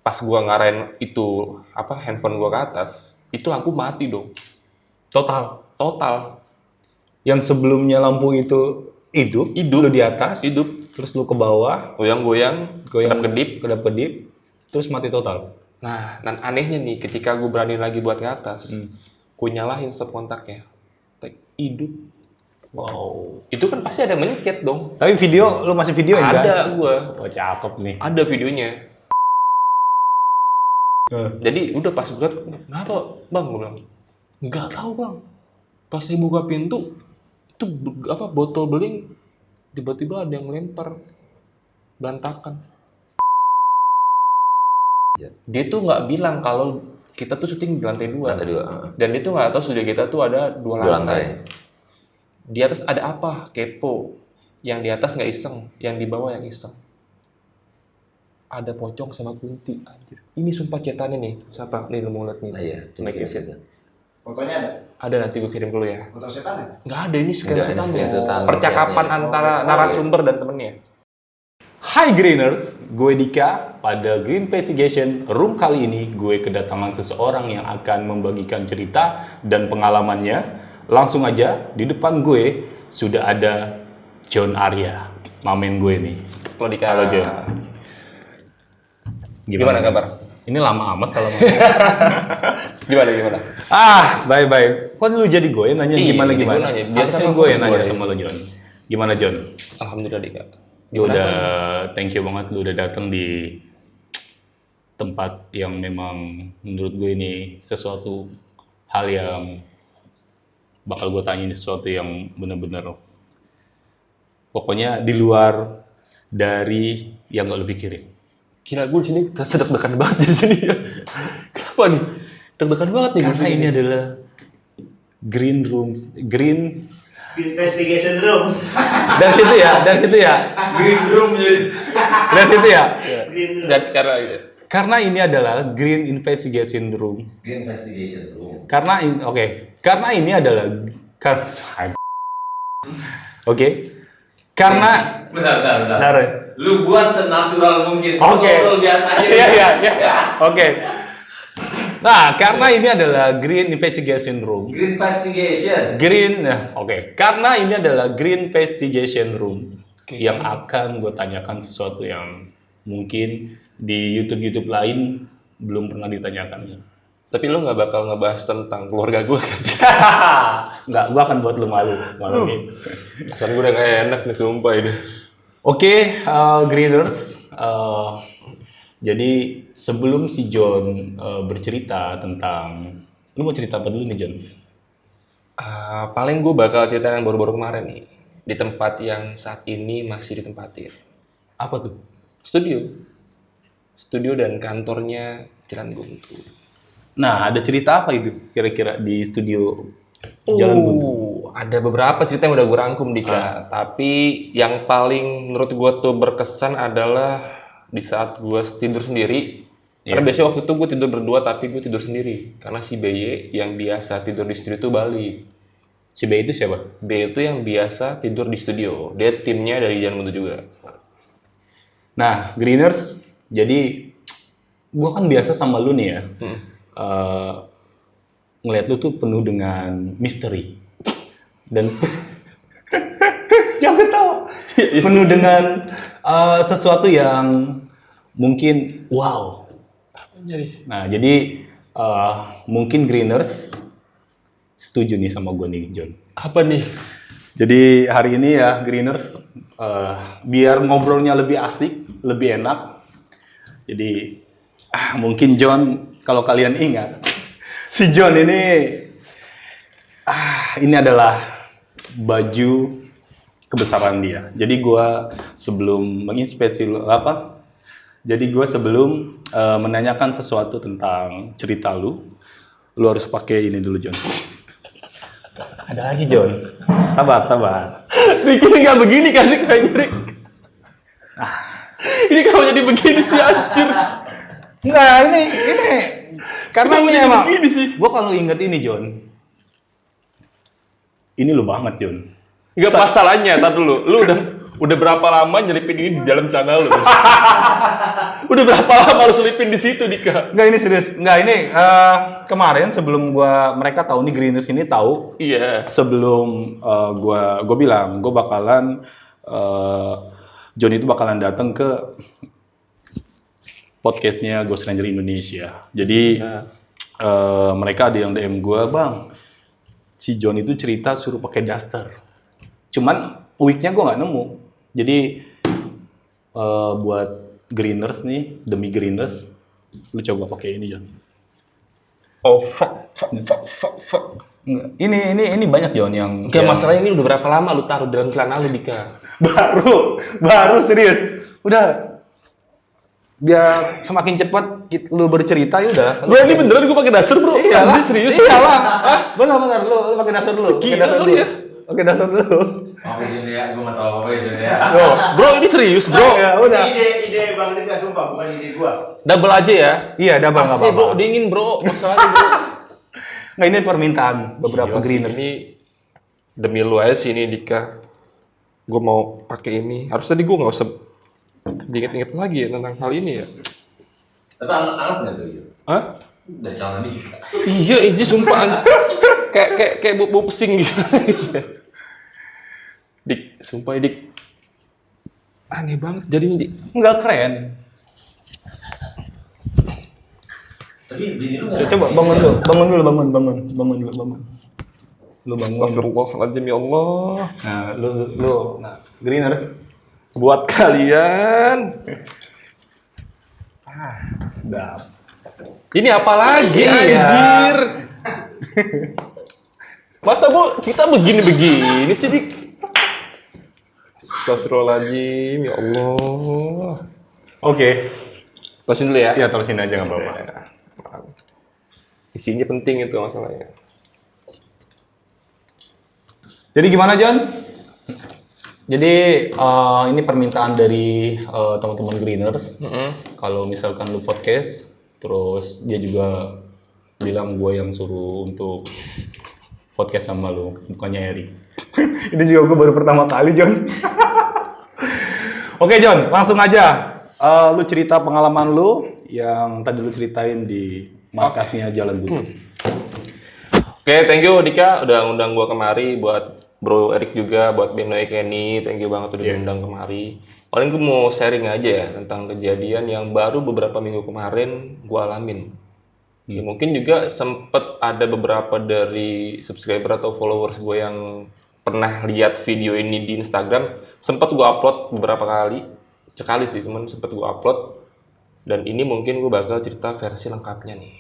pas gua ngarahin itu handphone gua ke atas, itu lampu mati dong. Total. Yang sebelumnya lampu itu hidup, lu di atas, terus lu ke bawah, goyang-goyang, kedap-kedip, terus mati total. Nah, dan anehnya nih, ketika gue berani lagi buat ke atas, gue nyalahin stop kontaknya, hidup. Wow. Itu kan pasti ada mencet dong. Tapi video, lu masih videoin kan? Ada gue. Oh, cakep nih. Ada videonya. Jadi udah pas gue liat, kenapa bang? Gue bilang, nggak tahu bang. Pas saya buka pintu, itu botol beling, tiba-tiba ada yang lempar, berantakan. Dia tuh nggak bilang kalau kita tuh syuting di lantai 2. Dan dia tuh nggak tahu studio kita tuh ada 2 lantai. Di atas ada apa? Kepo. Yang di atas nggak iseng, yang di bawah yang iseng. Ada pocong sama kunti, anjir. Ini sumpah cetannya nih. Siapa? Nih lu mau lihat nih. Iya, coba kirim saja. Fotonya ada? Ada, nanti gue kirim dulu ya. Foto setannya? Nggak ada, ini Setan. percakapan antara narasumber dan temennya. Hai Greeners, gue Dika. Pada Green Investigation Room kali ini, gue kedatangan seseorang yang akan membagikan cerita dan pengalamannya. Langsung aja, di depan gue sudah ada John Arya, mamen gue nih. Halo Dika. Halo John. Gimana kabar? Ini lama amat salam. Gimana? Bye. Kok lu jadi gue nanya gimana? Biasanya gue yang nanya sama lu John. Gimana John? Alhamdulillah Dika. Lu udah, thank you banget lu udah datang di tempat yang memang menurut gue ini sesuatu hal yang bakal gue tanyain, sesuatu yang bener-bener pokoknya di luar dari yang gak lu pikirin. Gila, gue di sini sedek-dekan banget di sini ya. Kenapa nih? Deg-degan banget nih. Karena ini adalah Green Investigation Room. Dari situ ya. Green Room jadi. Dari situ ya. Dan Karena ini adalah Green Investigation Room. Green Investigation Room. Karena ini adalah Bentar. Lu buat senatural mungkin. Oke. Biasa aja. Iya. Oke. Nah, karena ini adalah Green Investigation Room. Green Investigation. Karena ini adalah Green Investigation Room yang akan gue tanyakan sesuatu yang mungkin di YouTube lain belum pernah ditanyakan. Tapi lo nggak bakal ngebahas tentang keluarga gue kan? Nggak, gue akan buat lo malu malam ini. Rasanya gue udah nggak enak nih, sumpah ini. Oke, Greeners. Jadi sebelum si John bercerita tentang, lu mau cerita apa dulu nih John? Paling gue bakal cerita yang baru-baru kemarin nih, di tempat yang saat ini masih ditempatin. Apa tuh? Studio dan kantornya Jalan Buntu. Nah, ada cerita apa itu kira-kira di studio Jalan Buntu? Ada beberapa cerita yang udah gue rangkum Dika, tapi yang paling menurut gue tuh berkesan adalah di saat gue tidur sendiri. Karena biasanya waktu itu gue tidur berdua, tapi gue tidur sendiri. Karena si BY yang biasa tidur di studio itu balik. Si BY itu siapa? BY itu yang biasa tidur di studio. Dia timnya dari Jalan Buntu juga. Nah, Greeners, jadi gue kan biasa sama lu nih ya. Ngeliat lu tuh penuh dengan misteri. Dan jangan ketawa. Penuh dengan sesuatu yang mungkin wow. Nah, jadi mungkin Greeners setuju nih sama gue nih, John. Apa nih? Jadi hari ini ya Greeners, biar ngobrolnya lebih asik, lebih enak. Jadi mungkin John, kalau kalian ingat, si John ini adalah baju kebesaran dia. Jadi gue sebelum sebelum menanyakan sesuatu tentang cerita lu harus pakai ini dulu John. Ada lagi John. Sabar. Rick ini nggak begini kan Rick? Ini kalau jadi begini sih anjir. Enggak, ini. Karena ini emang. Begini sih. Gue kalau inget ini John. Ini lu banget John. Enggak masalahnya, tar dulu. Lu Udah berapa lama nyelipin ini di dalam channel lu? Udah berapa lama lu selipin di situ, Dika? Enggak, ini serius. Enggak, ini kemarin sebelum mereka tahu nih, Greeners ini tahu. Iya. Sebelum gua bilang gua bakalan John itu bakalan datang ke podcastnya Ghost Ranger Indonesia. Jadi mereka ada yang DM gua, "Bang, si John itu cerita suruh pakai daster." Cuman week-nya gua nggak nemu. Jadi buat Greeners nih, demi Greeners, lu coba pakai ini, John. Oh, fuck. Enggak. Ini banyak, John, yang Enggak, masalahnya ini udah berapa lama lu taruh dalam celana lu, Dika? baru serius. Udah, biar semakin cepat lu bercerita, ya udah. Bro, ini beneran gua pakai daster, bro? Iyalah, Anjir, serius? Iyalah. Benar, lu pakai daster dulu. Gila kali ya. Pakai daster dulu. Oke Jun ya, gue nggak tahu apa-apa ya Jun ya. Bro, ini serius, bro. Ya udah. Ide Bang Dika, sumpah, bukan ide gua. Double aja ya. Iya, ada Bang, Pasti, apa-apa. bro, dingin, bro. Masalahnya, bro. Nggak, ini permintaan beberapa Gila sih, Greeners. Ini demi lu aja sih ini, Dika. Gue mau pakai ini. Harus tadi gue nggak usah diinget-inget lagi ya tentang hal ini ya. Tapi anak nggak tuh Jun? Hah? Udah calon Dika. Iya, ini sumpah. kayak bau pesing gitu. Dik, sumpah Dik. Aneh banget jadinya, Dik. Nggak keren. Tapi bini lu nggak. Coba bangun dulu. Lu bangun. Astagfirullahaladzim, ya Allah. Nah, nah, Greeners. Buat kalian. Sedap. Ini apa lagi, Iya. anjir? Masa kita begini-begini sih, Dik? Astagfirullahaladzim, ya Allah. Oke. Terusin dulu ya. Ya, terusin aja nggak apa-apa. Isinya penting itu masalahnya. Jadi gimana, John? Jadi ini permintaan dari teman-teman Greeners. Kalau misalkan lu podcast, terus dia juga bilang gue yang suruh untuk podcast sama lu, bukannya Eri. Ini juga gue baru pertama kali, John. Oke, John, langsung aja. Lu cerita pengalaman lu yang tadi lu ceritain di markasnya Jalan Buntu. Oke, thank you Dika udah ngundang gua kemari, buat Bro Erik juga, buat Beno Kenny, thank you banget udah diundang kemari. Paling gue mau sharing aja ya tentang kejadian yang baru beberapa minggu kemarin gua alamin. Ya, mungkin juga sempet ada beberapa dari subscriber atau followers gue yang pernah lihat video ini di Instagram, sempet gue upload beberapa kali, sekali sih, cuman sempet gue upload, dan ini mungkin gue bakal cerita versi lengkapnya nih.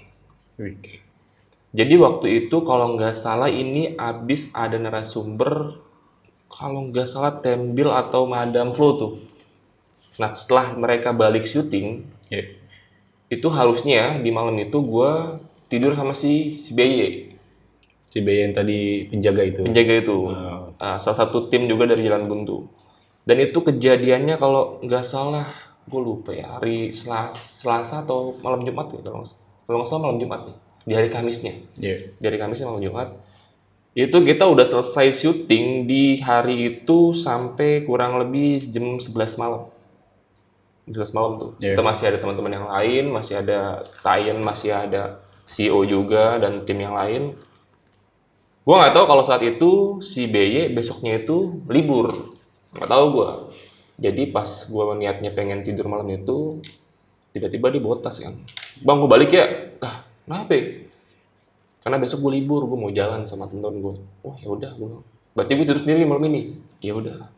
Jadi waktu itu kalau nggak salah ini abis ada narasumber, kalau nggak salah Tembil atau Madam Flo tuh. Nah setelah mereka balik syuting, itu harusnya di malam itu gue tidur sama si BY. Si BY yang tadi penjaga itu. Salah satu tim juga dari Jalan Buntu. Dan itu kejadiannya kalau nggak salah, gue lupa ya, hari Selasa atau malam Jumat ya, kalau nggak salah malam Jumat nih, di hari Kamisnya. Di hari Kamisnya malam Jumat. Itu kita udah selesai syuting di hari itu sampai kurang lebih jam 11 malam. 11 malam tuh. Kita masih ada teman-teman yang lain, masih ada Tayan, masih ada CEO juga dan tim yang lain. Gue nggak tahu kalau saat itu si BY besoknya itu libur, nggak tahu gue. Jadi pas gue niatnya pengen tidur malam itu, tiba-tiba dia bawa tas kan, bang gue balik ya. Lah kenapa? Karena besok gue libur, gue mau jalan sama temen gue. Oh ya udah, gue. Berarti gue tidur sendiri malam ini. Ya udah.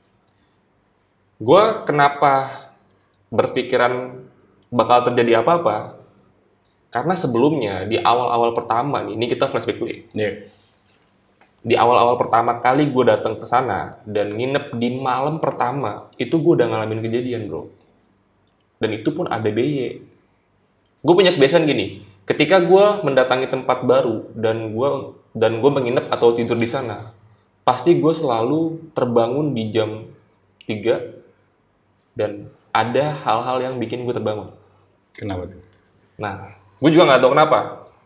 Gue kenapa berpikiran bakal terjadi apa-apa? Karena sebelumnya di awal-awal pertama nih, ini kita flashback dulu ya. Di awal-awal pertama kali gue datang ke sana dan nginep di malam pertama, itu gue udah ngalamin kejadian, bro. Dan itu pun ada BY. Gue punya kebiasaan gini, ketika gue mendatangi tempat baru dan gue menginap atau tidur di sana, pasti gue selalu terbangun di jam 3 dan ada hal-hal yang bikin gue terbangun. Kenapa tuh? Nah, gue juga nggak tahu kenapa.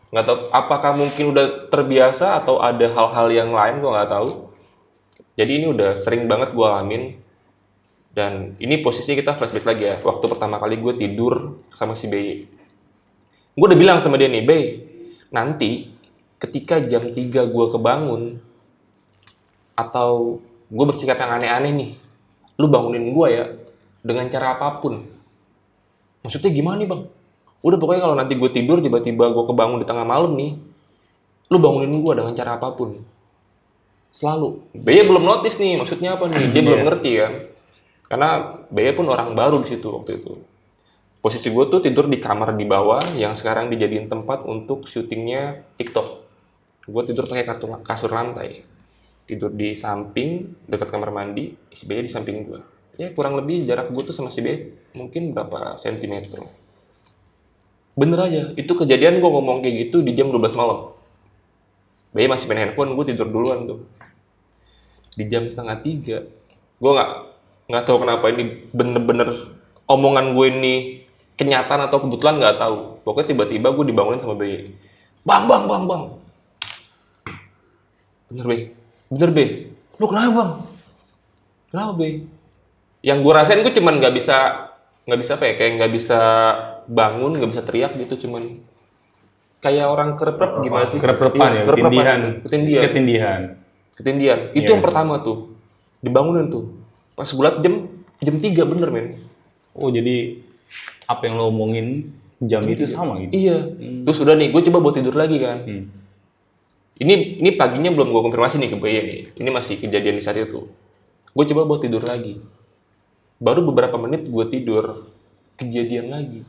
Nggak tahu apakah mungkin udah terbiasa atau ada hal-hal yang lain, gue nggak tahu. Jadi ini udah sering banget gue alamin. Dan ini posisinya kita flashback lagi ya, waktu pertama kali gue tidur sama si BY. Gue udah bilang sama dia nih, Bay, nanti ketika jam 3 gue kebangun, atau gue bersikap yang aneh-aneh nih, lu bangunin gue ya, dengan cara apapun. Maksudnya gimana nih bang? Udah pokoknya kalau nanti gue tidur, tiba-tiba gue kebangun di tengah malam nih, lu bangunin gue dengan cara apapun. Selalu. Baya belum notice nih, maksudnya apa nih? Dia belum ngerti kan. Karena Baya pun orang baru di situ waktu itu. Posisi gue tuh tidur di kamar di bawah yang sekarang dijadiin tempat untuk syutingnya TikTok. Gue tidur pakai kasur lantai. Tidur di samping, dekat kamar mandi, si Baya di samping gue. Ya kurang lebih jarak gue tuh sama si Baya mungkin berapa sentimeter. Bener aja, itu kejadian gue ngomong kayak gitu di jam 12 malam. Baya masih main handphone, gue tidur duluan tuh. Di jam 2:30, gue nggak tahu kenapa ini bener-bener omongan gue ini kenyataan atau kebetulan nggak tahu. Pokoknya tiba-tiba gue dibangunin sama Baya. Bang. Bener Be. Lu kenapa bang? Kenapa Be? Yang gue rasain gue cuman nggak bisa apa ya, kayak nggak bisa bangun, nggak bisa teriak gitu, cuman kayak orang kerep gimana sih? Kerep-kerepan ya, ketindihan. Itu yang pertama tuh, dibangunin tuh. Pas gue liat jam 3 bener men. Oh jadi apa yang lo omongin jam itu sama gitu? Iya. Terus udah nih, gue coba buat tidur lagi kan. Ini paginya belum gue konfirmasi nih ke Baya nih. Ini masih kejadian di saat itu. Gue coba buat tidur lagi. Baru beberapa menit gue tidur, kejadian lagi.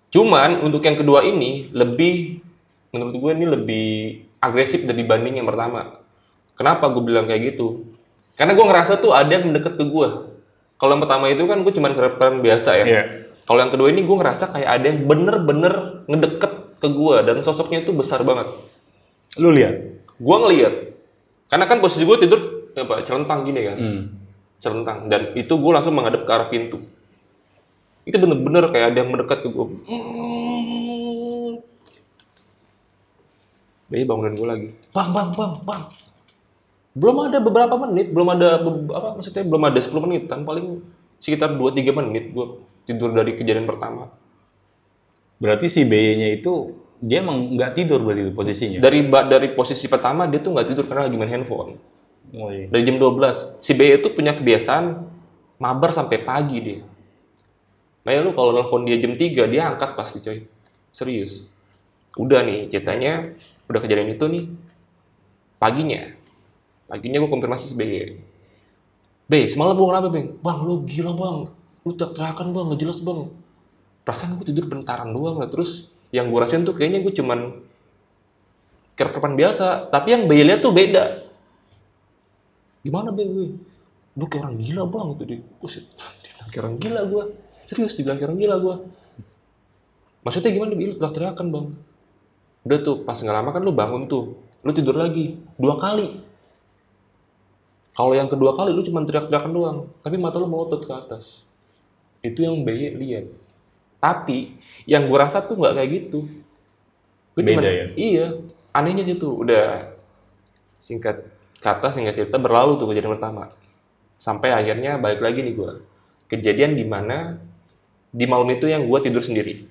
Cuman untuk yang kedua ini menurut gue ini lebih agresif dibanding yang pertama. Kenapa gue bilang kayak gitu? Karena gue ngerasa tuh ada yang mendekat ke gue. Kalau yang pertama itu kan gue cuman kerep-kerep biasa ya. Yeah. Kalau yang kedua ini gue ngerasa kayak ada yang bener-bener ngedeket ke gue dan sosoknya itu besar banget. Lu lihat? Gue ngeliat. Karena kan posisi gue tidur celentang gini kan. Celentang. Dan itu gue langsung menghadap ke arah pintu. Itu bener-bener kayak ada yang mendekat ke gue. Baya bangunin gue lagi. Bang. Belum ada beberapa menit, belum ada 10 menitan, paling sekitar 2-3 menit gue tidur dari kejadian pertama. Berarti si BY-nya itu dia emang nggak tidur berarti itu posisinya? Dari posisi pertama dia tuh nggak tidur karena lagi main handphone. Oh, iya. Dari jam 12. Si BY itu punya kebiasaan mabar sampai pagi dia. Nah lu kalau nelfon dia jam 3, dia angkat pasti coy. Serius. Udah nih, ceritanya udah kejadian itu nih. Paginya gue konfirmasi si BY. Be, semalam gue kenapa, Bang? Bang, lu gila, Bang. Lu teriakan, Bang. Nggak jelas, Bang. Perasaan gue tidur bentaran doang lah. Terus yang gue rasain tuh kayaknya gue cuman kerep-kerepan biasa. Tapi yang BY lihat tuh beda. Gimana, Bang? Lu kayak orang gila, Bang. Itu dibilang kayak orang gila gue. Serius, dibilang kayak orang gila gue. Maksudnya gimana? Dia teriakan, Bang. Udah tuh, pas nggak lama kan lu bangun tuh. Lu tidur lagi. 2 kali. Kalau yang kedua kali lu cuma teriak-teriakan doang, tapi mata lu melotot ke atas. Itu yang BY lihat. Tapi yang gue rasa tuh nggak kayak gitu. Beda ya? Iya, anehnya gitu. Udah singkat cerita berlalu tuh kejadian pertama. Sampai akhirnya balik lagi nih gue. Kejadian di mana di malam itu yang gue tidur sendiri.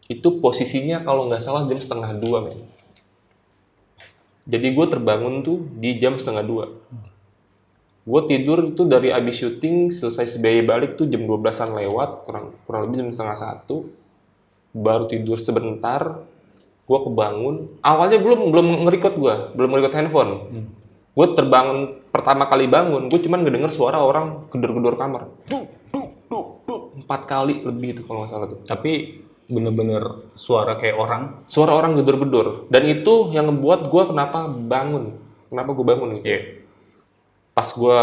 Itu posisinya kalau nggak salah jam 1:30 men. Jadi gue terbangun tuh di jam 1:30. Gue tidur itu dari abis syuting, selesai si BY balik tuh jam 12-an lewat, kurang lebih jam 1:30. Baru tidur sebentar, gue kebangun. Awalnya belum nge-record belum nge-record handphone. Gue terbangun, pertama kali bangun, gue cuman ngedenger suara orang gedor-gedor kamar. 4 kali lebih itu kalau nggak salah tuh. Tapi bener-bener suara kayak orang? Suara orang gedor-gedor. Dan itu yang ngebuat gue kenapa gue bangun gitu. Yeah. Pas gue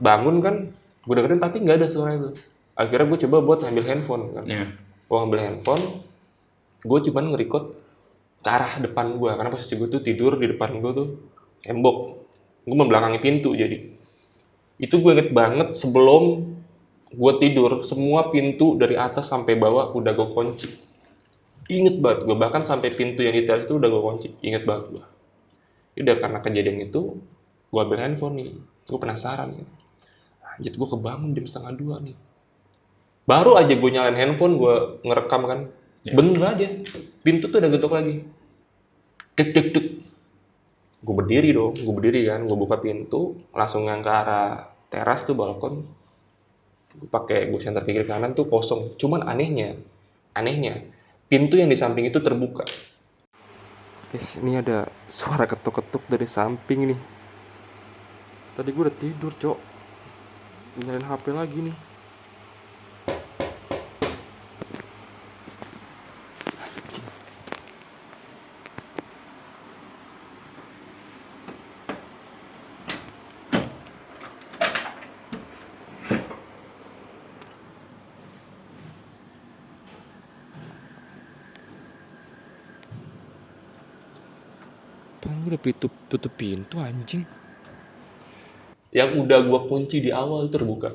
bangun kan, gue dengerin tapi nggak ada suara itu. Akhirnya gue coba buat ngambil handphone kan. Yeah. Gue ngambil handphone, gue cuman nge-record ke arah depan gue. Karena posisi gue tuh tidur di depan gue tuh tembok. Gue membelakangi pintu jadi. Itu gue inget banget sebelum gue tidur, semua pintu dari atas sampai bawah udah gue kunci. Inget banget gue, bahkan sampai pintu yang di teras itu udah gue kunci. Inget banget gue. Udah karena kejadian itu, gue ambil handphone nih. Gue penasaran gitu. Anjir, gue kebangun jam 1:30 nih. Baru aja gue nyalain handphone, gue ngerekam kan. Bener aja, pintu tuh udah getok lagi. Dek dek dek. Gue berdiri kan, gue buka pintu, langsung yang ke arah teras tuh, balkon. Gue senter ke kiri kanan tuh kosong. Cuman anehnya, pintu yang di samping itu terbuka. Guys, ini ada suara ketuk-ketuk dari samping nih. Tadi gue udah tidur, Cok. Nyalain HP lagi nih. Gue udah tutup pintu anjing. Yang udah gua kunci di awal terbuka.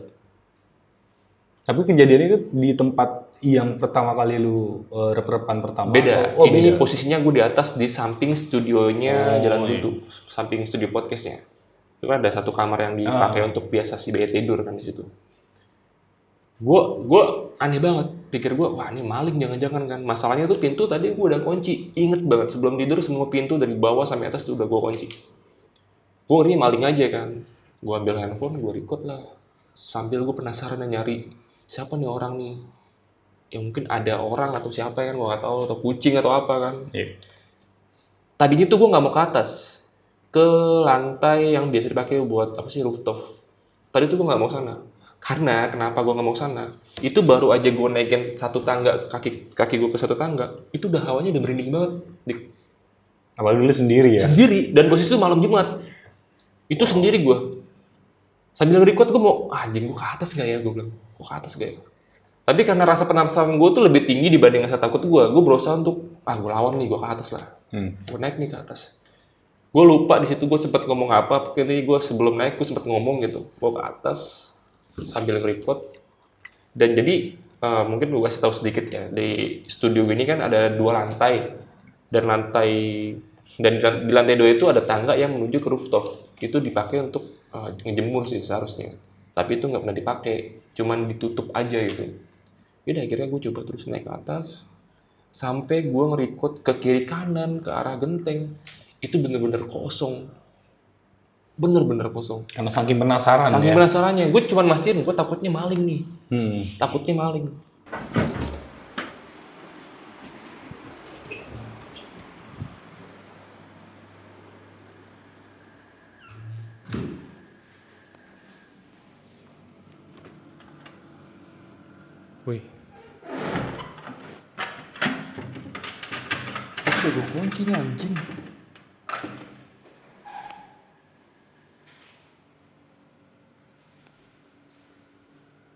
Tapi kejadian itu di tempat yang pertama kali lu rep-repan pertama? Beda. Oh, ini beda. posisinya gue di atas di samping studionya Jalan Tutu, samping studio podcastnya. Itu kan ada satu kamar yang dipakai untuk biasa si Bayi tidur kan di situ. Gue aneh banget, pikir gue, wah ini maling jangan-jangan kan. Masalahnya tuh pintu tadi gue udah kunci, inget banget sebelum tidur semua pintu dari bawah sampai atas tuh udah gue kunci. Gue ini maling aja kan, gue ambil handphone, gue record lah. Sambil gue penasaran nyari siapa nih orang nih. Ya mungkin ada orang atau siapa kan, gue gak tahu, atau kucing atau apa kan. Tadinya tuh gue gak mau ke atas, ke lantai yang biasa dipakai buat apa sih, rooftop. Tadi tuh gue gak mau sana. Karena kenapa gue nggak mau sana? Itu baru aja gue naikin satu tangga, kaki gue ke satu tangga, itu udah hawanya udah merinding banget. Apalagi lu sendiri ya? Sendiri, dan posisi itu malam Jumat. Itu sendiri gue. Sambil nge-record gue mau, anjing gue ke atas nggak ya? Gue bilang, gue ke atas nggak ya? Tapi karena rasa penasaran gue tuh lebih tinggi dibanding rasa takut gue berusaha untuk, gue lawan nih, gue ke atas lah. Gue naik nih ke atas. Gue lupa di situ gue sempat ngomong apa, pokoknya gue sebelum naik gue sempat ngomong gitu, gue ke atas sambil nge-record. Dan jadi mungkin gue kasih tahu sedikit ya, di studio ini kan ada 2 lantai, dan di lantai 2 itu ada tangga yang menuju ke rooftop. Itu dipakai untuk ngejemur sih seharusnya, tapi itu nggak pernah dipakai, cuman ditutup aja gitu. Yaudah akhirnya gue coba terus naik ke atas sampai gue nge-record ke kiri kanan ke arah genteng, itu bener-bener kosong. Bener-bener kosong. Karena saking penasaran saking penasarannya, gue cuma mastiin gue takutnya maling nih. Takutnya maling. Wih. Oke, gue kunci nih anjing.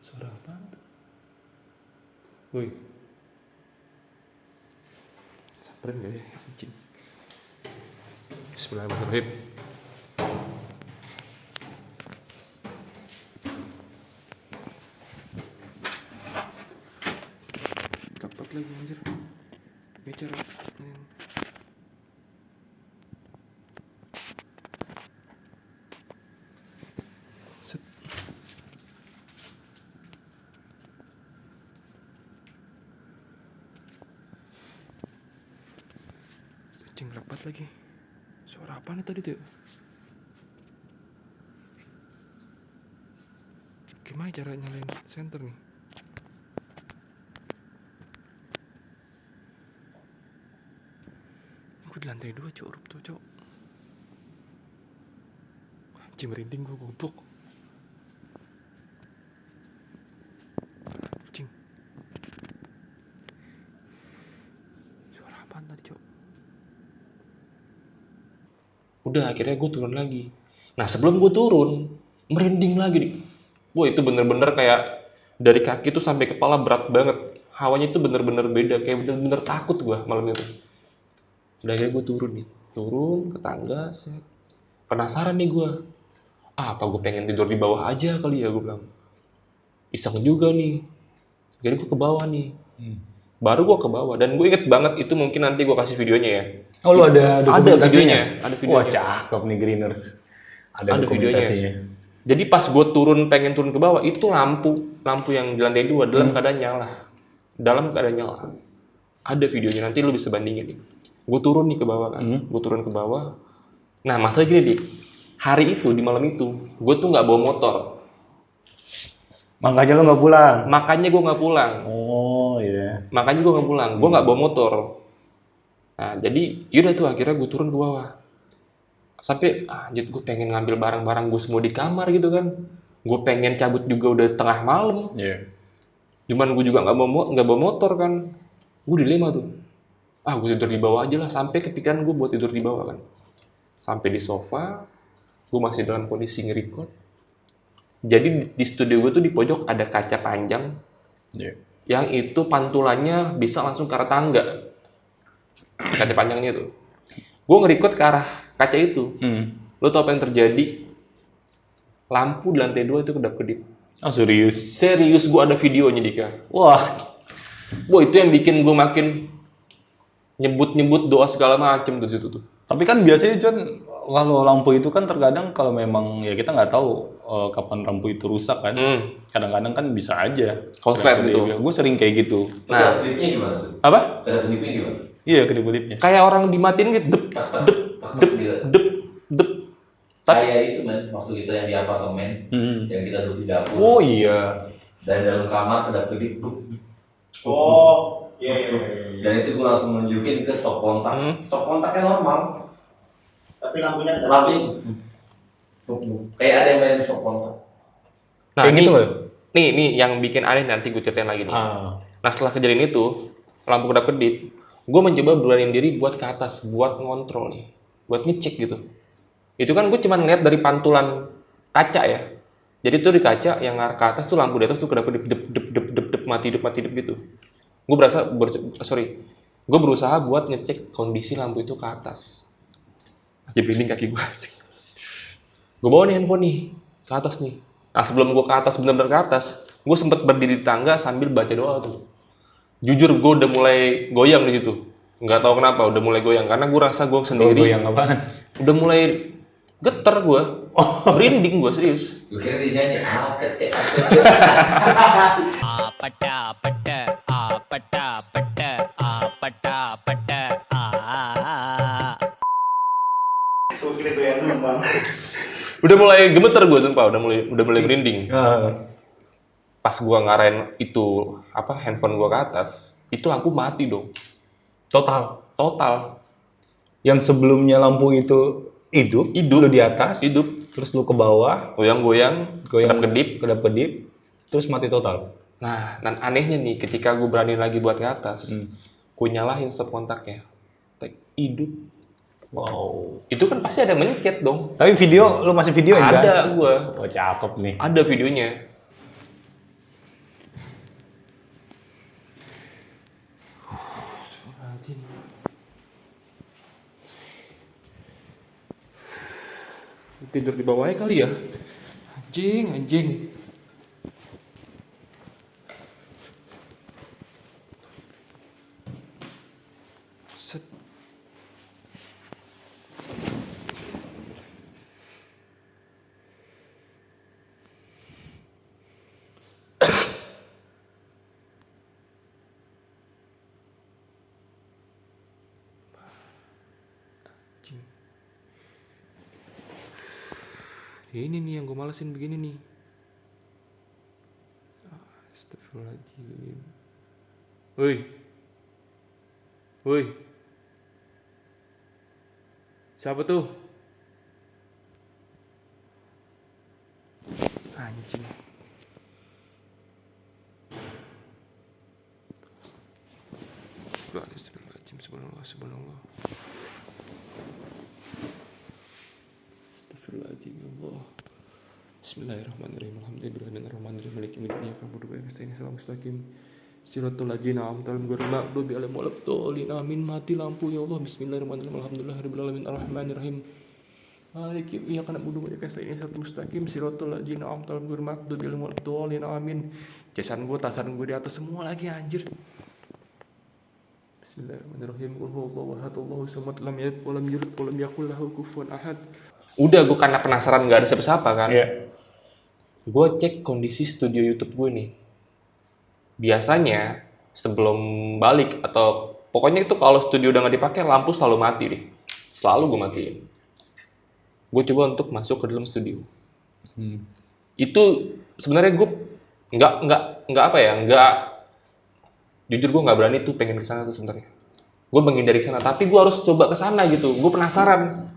Suara apa tuh? Woi. Samperin gak ya anjing? Bismillahirrahmanirrahim. Dapat lagi anjir. Ya cara. Anjing lepat lagi. Suara apa nih tadi tuh? Gimana cara nyalain center nih? Gue di lantai 2 cok, tuh cok. Anjing merinding gue goblok. Anjing. Suara apaan tadi cok? Udah akhirnya gue turun lagi. Nah sebelum gue turun, merinding lagi nih. Wah itu bener-bener kayak dari kaki tuh sampai kepala berat banget. Hawanya tuh bener-bener beda, kayak bener-bener takut gue malam itu. Udah akhirnya gue turun nih. Turun ke tangga, set. Penasaran nih gue. Apa gue pengen tidur di bawah aja kali ya, gue bilang. Iseng juga nih. Jadi gue ke bawah nih. Baru gue ke bawah, dan gue inget banget itu, mungkin nanti gue kasih videonya ya. Oh lu ada dokumentasinya? Ada videonya. Wah cakep nih Greeners. Ada dokumentasinya. Jadi pas gue pengen turun ke bawah, itu lampu yang di lantai 2 dalam keadaan nyala. Dalam keadaan nyala. Ada videonya, nanti lu bisa bandingin nih. Gue turun nih ke bawah kan, gue turun ke bawah. Nah masalah gini Dik, hari itu, di malam itu, gue tuh nggak bawa motor. Makanya lo nggak pulang. Makanya gue nggak pulang. Oh iya. Makanya gue nggak pulang, gue nggak bawa motor. Nah jadi yaudah tuh akhirnya gue turun ke bawah. Sampai anjir gue pengen ngambil barang-barang gue semua di kamar gitu kan. Gue pengen cabut juga udah tengah malam. Iya. Cuman gue juga nggak bawa motor kan. Gue dilema tuh. Gue tidur di bawah aja lah. Sampai kepikiran gue buat tidur di bawah kan. Sampai di sofa, gue masih dalam kondisi nge-record. Jadi di studio gue tuh di pojok ada kaca panjang. Iya. Yang itu pantulannya bisa langsung ke arah tangga. Kaca panjangnya tuh. Gue nge-record ke arah kaca itu. Lo tau apa yang terjadi? Lampu di lantai 2 itu kedap-kedip. Oh serius? Serius, gue ada videonya Dika. Wah. Itu yang bikin gue makin nyebut doa segala macem tuh situ tuh. Tapi kan biasanya John, kalau lampu itu kan terkadang kalau memang ya kita nggak tahu kapan lampu itu rusak kan. Kadang-kadang kan bisa aja. Konslet gitu. Gue sering kayak gitu. Nah, Kedip-kedipnya gimana tuh? apa? Kedip-kedipnya gimana? Iya kedip-kedipnya. Kayak orang dimatiin gitu, dep, dep, dep, dep, dep. Kayak itu men, waktu kita yang di apartemen, yang kita duduk di dapur. Oh iya. Dan dalam kamar kedap-kedip. Oh, iya. Dan itu gue langsung nunjukin ke stop kontak. Stop kontaknya normal. Tapi lampunya ada. Lampunya kayak ada yang main stop kontak. Nah, Kayak gitu nggak? nih yang bikin aneh nanti gue ceritain lagi nih. Nah setelah kejadian itu, lampu kedap-kedip, gue mencoba beraniin diri buat ke atas, buat ngontrol nih, buat ngecek gitu. Itu kan gue cuma ngeliat dari pantulan kaca ya. Jadi tuh di kaca yang ngarah ke atas tuh lampu di atas tuh kedap-kedip, dep, mati dip gitu. Gue gue berusaha buat ngecek kondisi lampu itu ke atas. Aja blinding kaki gue. Gue bawa nih handphone nih ke atas nih. Nah sebelum gue ke atas, bener-bener ke atas, gue sempet berdiri di tangga sambil baca doa tuh. Jujur gue udah mulai goyang di situ. Nggak tahu kenapa udah mulai goyang karena gue rasa gue sendiri. Goyang apaan? Udah mulai getar gue. Merinding gue serius. Gue kira dia nyanyi apete. Tuh kira gue yang numpang. Udah mulai gemeter gue sumpah, udah mulai merinding. Pas gue ngarahin itu handphone gue ke atas, itu lampu mati dong. Total. Yang sebelumnya lampu itu hidup, lu di atas, terus lu ke bawah, goyang, kedap-kedip, terus mati total. Nah, dan anehnya nih, ketika gue berani lagi buat ke atas, gue nyalahin stop kontaknya, hidup. Wow. Itu kan pasti ada mencet dong. Tapi video, lu masih videoin kan? Ada gue. Oh cakep nih. Ada videonya. Tidur di bawahnya kali ya? Anjing. Set. Ini nih yang gue malesin begini nih. Astagfirullahaladzim. Woi. Siapa tuh? Anjing. Astagfirullahaladzim. Subhanallah. Astagfirullahaladzim ya Allah. Bismillahirrahmanirrahim. Alhamdulillahirrahmanirrahim. Maliki yaumiddin. Iyyaka na'budu wa iyyaka nasta'in. Ihdinas mustaqim. Siratal ladzina an'amta 'alaihim ghairil maghdubi 'alaihim waladdallin. Amin. Mati lampu ya Allah. Bismillahirrahmanirrahim. Alhamdulillahirabbil alamin. Arrahmanirrahim. Maliki iyyaka na'budu wa iyyaka nasta'in. Ihdinas mustaqim. Siratal ladzina an'amta 'alaihim ghairil maghdubi 'alaihim waladdallin. Amin. Jasan gue, tasan gue di atas semua lagi anjir. Bismillahirrahmanirrahim. Qul huwallahu ahad, Allahu samad, lam yalid wa lam yulad wa lam yakul lahu kufuwan ahad. Udah gue karena penasaran nggak ada siapa-siapa kan. Iya. gue cek kondisi studio YouTube gue nih. Biasanya sebelum balik atau pokoknya itu kalau studio udah nggak dipakai, lampu selalu mati deh. Selalu gue matiin. Gue coba untuk masuk ke dalam studio. Itu sebenarnya gue nggak apa ya, jujur gue nggak berani tuh pengen ke sana tuh sebenarnya. Gue menghindari ke sana, tapi gue harus coba ke sana gitu. Gue penasaran.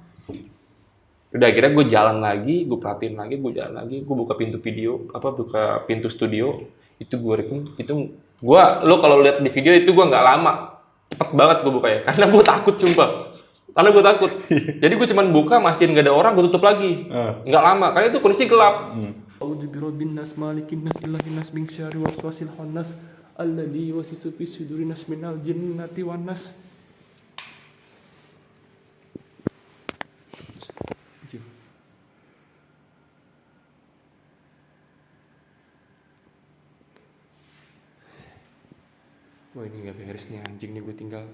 Udah akhirnya gue jalan lagi, gue perhatiin lagi, gue jalan lagi, gue buka pintu studio, itu gue rekam, lo kalau lihat di video itu gue nggak lama, cepet banget gue bukanya, karena gue takut jadi gue cuman buka, mastiin nggak ada orang, gue tutup lagi, nggak lama, karena itu kondisi gelap. A'udzu birabbin nas malikin nas ilahin nas min syarri waswasil khannas alladzi yuwaswisu fi sudurin nas minal jinnati wan nas. Wah ini gak beres nih anjing nih gue tinggal.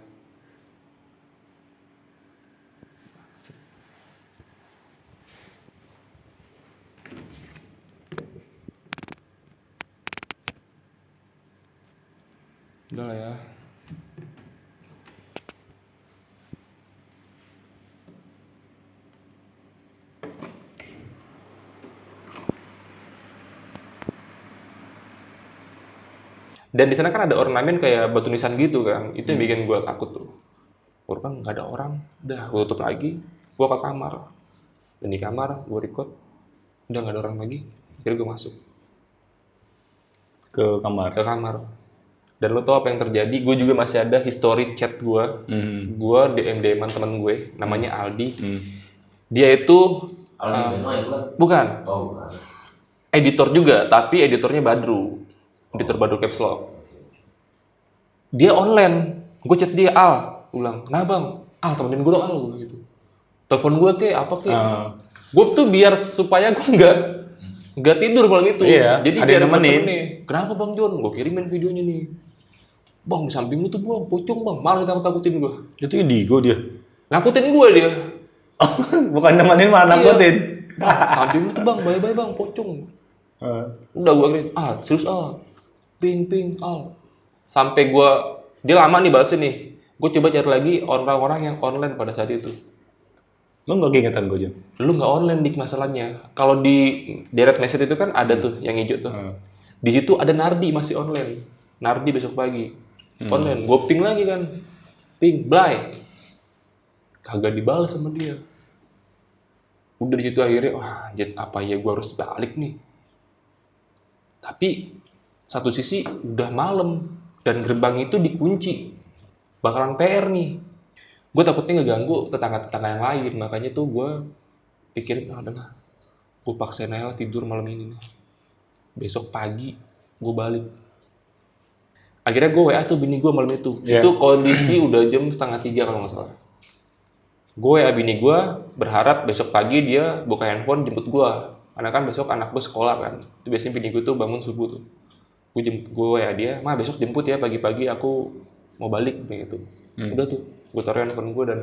Udah lah ya. Dan di sana kan ada ornamen kayak batu nisan gitu kan, itu yang bikin gue takut tuh. Gue kan nggak ada orang, udah gue tutup lagi, gue ke kamar. Dan di kamar gue record, udah nggak ada orang lagi, akhirnya gue masuk Ke kamar. Dan lo tau apa yang terjadi? Gue juga masih ada history chat gue. Gue DM-an temen gue, namanya Aldi. Dia itu Aldi bukan. Oh, bukan. Editor juga, tapi editornya Badru. Editor Badru Caps Lock. Dia online. Gue chat dia, Al. Ulang, nah bang, Al temenin gue dong, Al. Gitu. Telepon gue kayak apa kayak. Gue tuh biar supaya gue nggak tidur malam itu. Iya, jadi ada dia yang nemenin. Kenapa bang John? Gue kirimin videonya nih. Bang, di samping lu tuh bang, pocong bang. Malah takut-takutin gue. Itu Indigo dia. Nakutin gue dia. Bukan temenin malah nakutin. Samping lu tuh bang, bye-bye bang, pocong. Udah gue akhirnya, serius ping, sampai dia lama nih balasnya nih. Gue coba cari lagi orang-orang yang online pada saat itu. Lo nggak keingetan gue, Jon? Lu nggak online dik masalahnya. Kalau di direct message itu kan ada tuh yang hijau tuh. Di situ ada Nardi masih online. Nardi besok pagi online. Gue ping lagi kan, Blay, kagak dibalas sama dia. Udah di situ akhirnya, wah anjir apa ya gue harus balik nih. Tapi satu sisi udah malam dan gerbang itu dikunci, bakalan PR nih. Gue takutnya ngeganggu tetangga-tetangga yang lain, makanya tuh gue pikirin, udahlah, gue paksain aja tidur malam ini nih. Besok pagi gue balik. Akhirnya gue WA tuh bini gue malam itu. Itu kondisi udah jam 2:30 kalau nggak salah. Gue WA bini gue berharap besok pagi dia buka handphone jemput gue. Karena kan besok anak gue sekolah kan. Itu biasanya bini gue tuh bangun subuh tuh. Gue WA dia, Ma besok jemput ya pagi-pagi aku mau balik gitu. Udah tuh, gue taruh handphone gue dan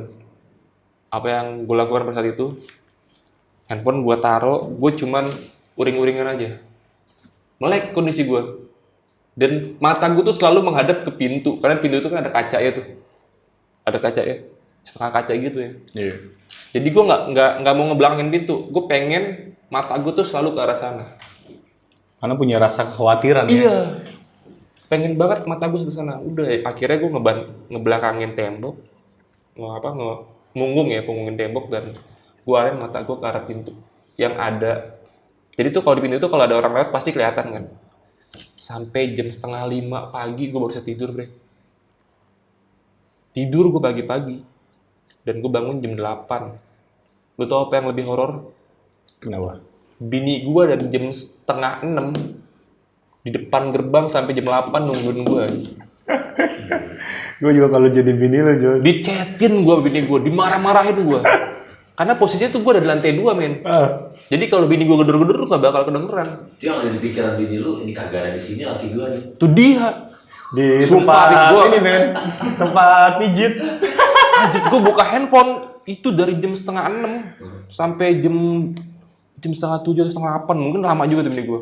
apa yang gue lakukan pada saat itu, handphone gue taruh, gue cuman uring-uringan aja. Melek kondisi gue. Dan mata gue tuh selalu menghadap ke pintu, karena pintu itu kan ada kaca ya tuh. Ada kaca ya, setengah kaca gitu ya. Iya. Jadi gue nggak mau ngebelakangin pintu, gue pengen mata gue tuh selalu ke arah sana. Karena punya rasa kekhawatiran ya. Iya. Pengen banget mata gue ke sana. Udah akhirnya gue ngebelakangin tembok. Punggungin tembok dan gue arahin mata gue ke arah pintu yang ada. Jadi tuh kalau di pintu itu kalau ada orang lewat pasti kelihatan kan. Sampai jam 4:30 pagi gue baru bisa tidur, bre. Tidur gue pagi-pagi. Dan gue bangun jam 8. Lu tau apa yang lebih horor? Kenapa? Bini gue dari jam 5:30 di depan gerbang sampai jam 8 nungguin gue. Gue juga kalau jadi bini lo, Jon. Dicetin gue bini gue, dimarah-marahin gue. Karena posisinya tuh gue ada di lantai 2, men. Jadi kalau bini gue gedor-gedor gak bakal kedengeran. Itu yang ada di pikiran bini lu, ini kagak ada di sini laki gua nih. Tuh dia. Di Sumpah, tempat gua- ini, men. Tempat pijit. Anjir, gue buka handphone itu dari jam 5:30 sampai jam jam 6:30 atau 7:30, mungkin lama juga tuh bini gue.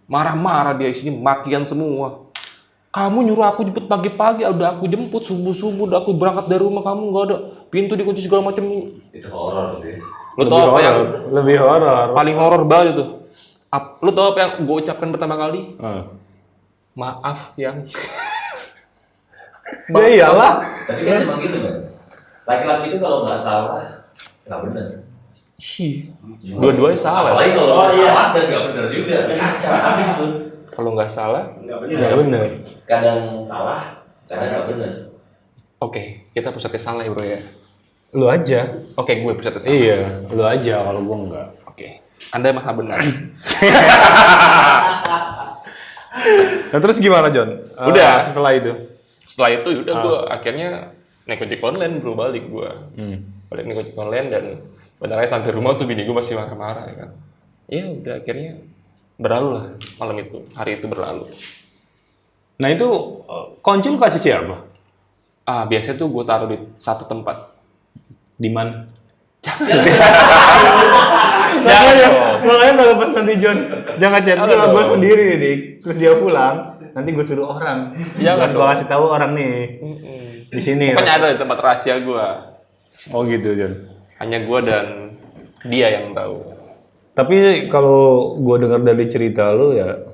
Marah-marah dia, isinya makian semua. Kamu nyuruh aku jemput pagi-pagi, udah aku jemput subuh-subuh, udah aku berangkat dari rumah, kamu nggak ada, pintu dikunci segala macam. Itu horor sih. Lo tau apa yang lebih horor. paling horor banget itu? Lo tau apa yang gue ucapkan pertama kali? Maaf yang. Ya iyalah. Tapi kan emang gitu kan. Laki-laki itu kalau nggak salah nggak benar. Dua-duanya salah. Apalagi kalau salah dan nggak benar juga. Kacau habis tuh. Kalau nggak salah, Nggak bener. Kadang salah, kadang nggak benar. oke, kita pusatnya salah ya bro ya. Lu aja. Oke, gue pusatnya salah. Iya, lu aja kalau gua enggak. Oke, Anda maha benar. Nah terus gimana John? Udah. Setelah itu. Setelah itu udah gue akhirnya naik ojek online bro, balik gue. Balik naik ojek online dan benernya sampai rumah tuh bini gue masih marah-marah ya kan. Ya udah akhirnya berlalu lah malam itu, hari itu berlalu. Nah itu kunci lu kasih siapa? Biasanya tuh gue taruh di satu tempat. Di mana? Jangan. Makanya kalau pas nanti John jangan chat gue sendiri nih, terus dia pulang, nanti gue suruh orang. Jangan Gue kasih tahu orang nih di sini. Pokoknya ada di tempat rahasia gue. Oh gitu John. Hanya gue dan dia yang tahu. Tapi kalau gue dengar dari cerita lu ya,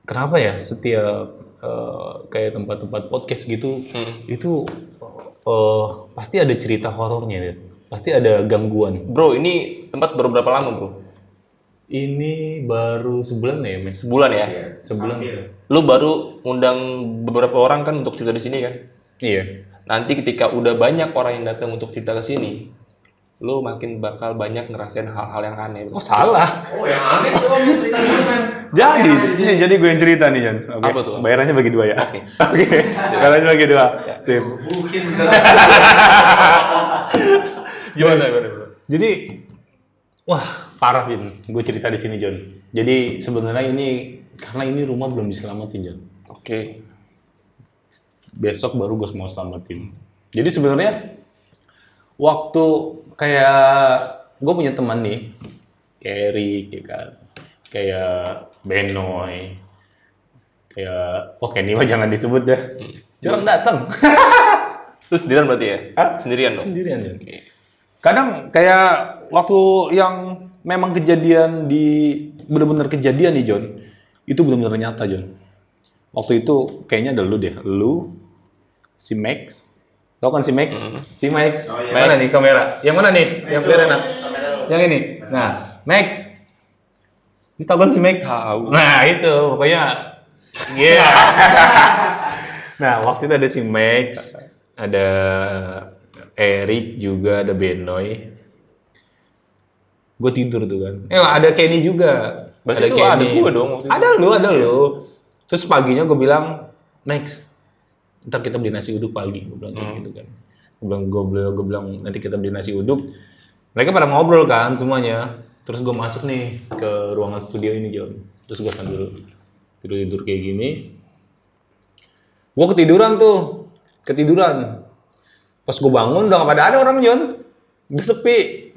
kenapa ya setiap kayak tempat-tempat podcast gitu, itu pasti ada cerita horornya deh. Pasti ada gangguan. Bro, ini tempat baru berapa lama bro? Ini baru sebulan ya, Mas? Sebulan ya? Sebulan. Lu baru ngundang beberapa orang kan untuk cerita di sini kan? Iya. Nanti ketika udah banyak orang yang datang untuk cerita ke sini, lu makin bakal banyak ngerasain hal-hal yang aneh. Oh salah. Oh yang aneh sih om cerita gitu men. Jadi gue yang cerita nih Jan. Oke. Apa tuh? Bayarannya bagi dua ya. Oke. Oke. Bayarannya bagi dua. Sip. Mungkin Gimana bro? Jadi, wah parah Vin. Gue cerita di sini John. Jadi sebenarnya ini karena ini rumah belum diselamatin John. Oke. Besok baru gue mau selamatin. Jadi sebenarnya waktu kayak gue punya teman nih, kayak Erik, ya kan, kayak Benoy, kayak oke ini mah jangan disebut deh. Jarang datang. Terus sendirian berarti ya? Sendirian dong? Sendirian ya. Kadang kayak waktu yang memang kejadian bener-bener kejadian nih John, itu bener-bener nyata John. Waktu itu kayaknya ada lu deh, lu, si Max, tau kan si Max? Si Max, mana nih kamera? Yang mana nih? Yang clear enak? Yang ini. Nah, Max, lu tau kan si Max? Tahu. Nah itu pokoknya, yeah. Nah waktu itu ada si Max, ada Erik juga, ada Benoy. Gue tidur tuh kan. Ada Kenny juga. Berarti itu ada gue dong waktu itu. Ada lu. Terus paginya gue bilang, Max, ntar kita beli nasi uduk pagi. Gue bilang kayak gitu kan. Gue bilang nanti kita beli nasi uduk. Mereka pada ngobrol kan semuanya. Terus gue masuk nih ke ruangan studio ini John. Terus gue sambil tidur kayak gini. Gue ketiduran. Pas gue bangun udah gak pada ada orang John. Udah sepi.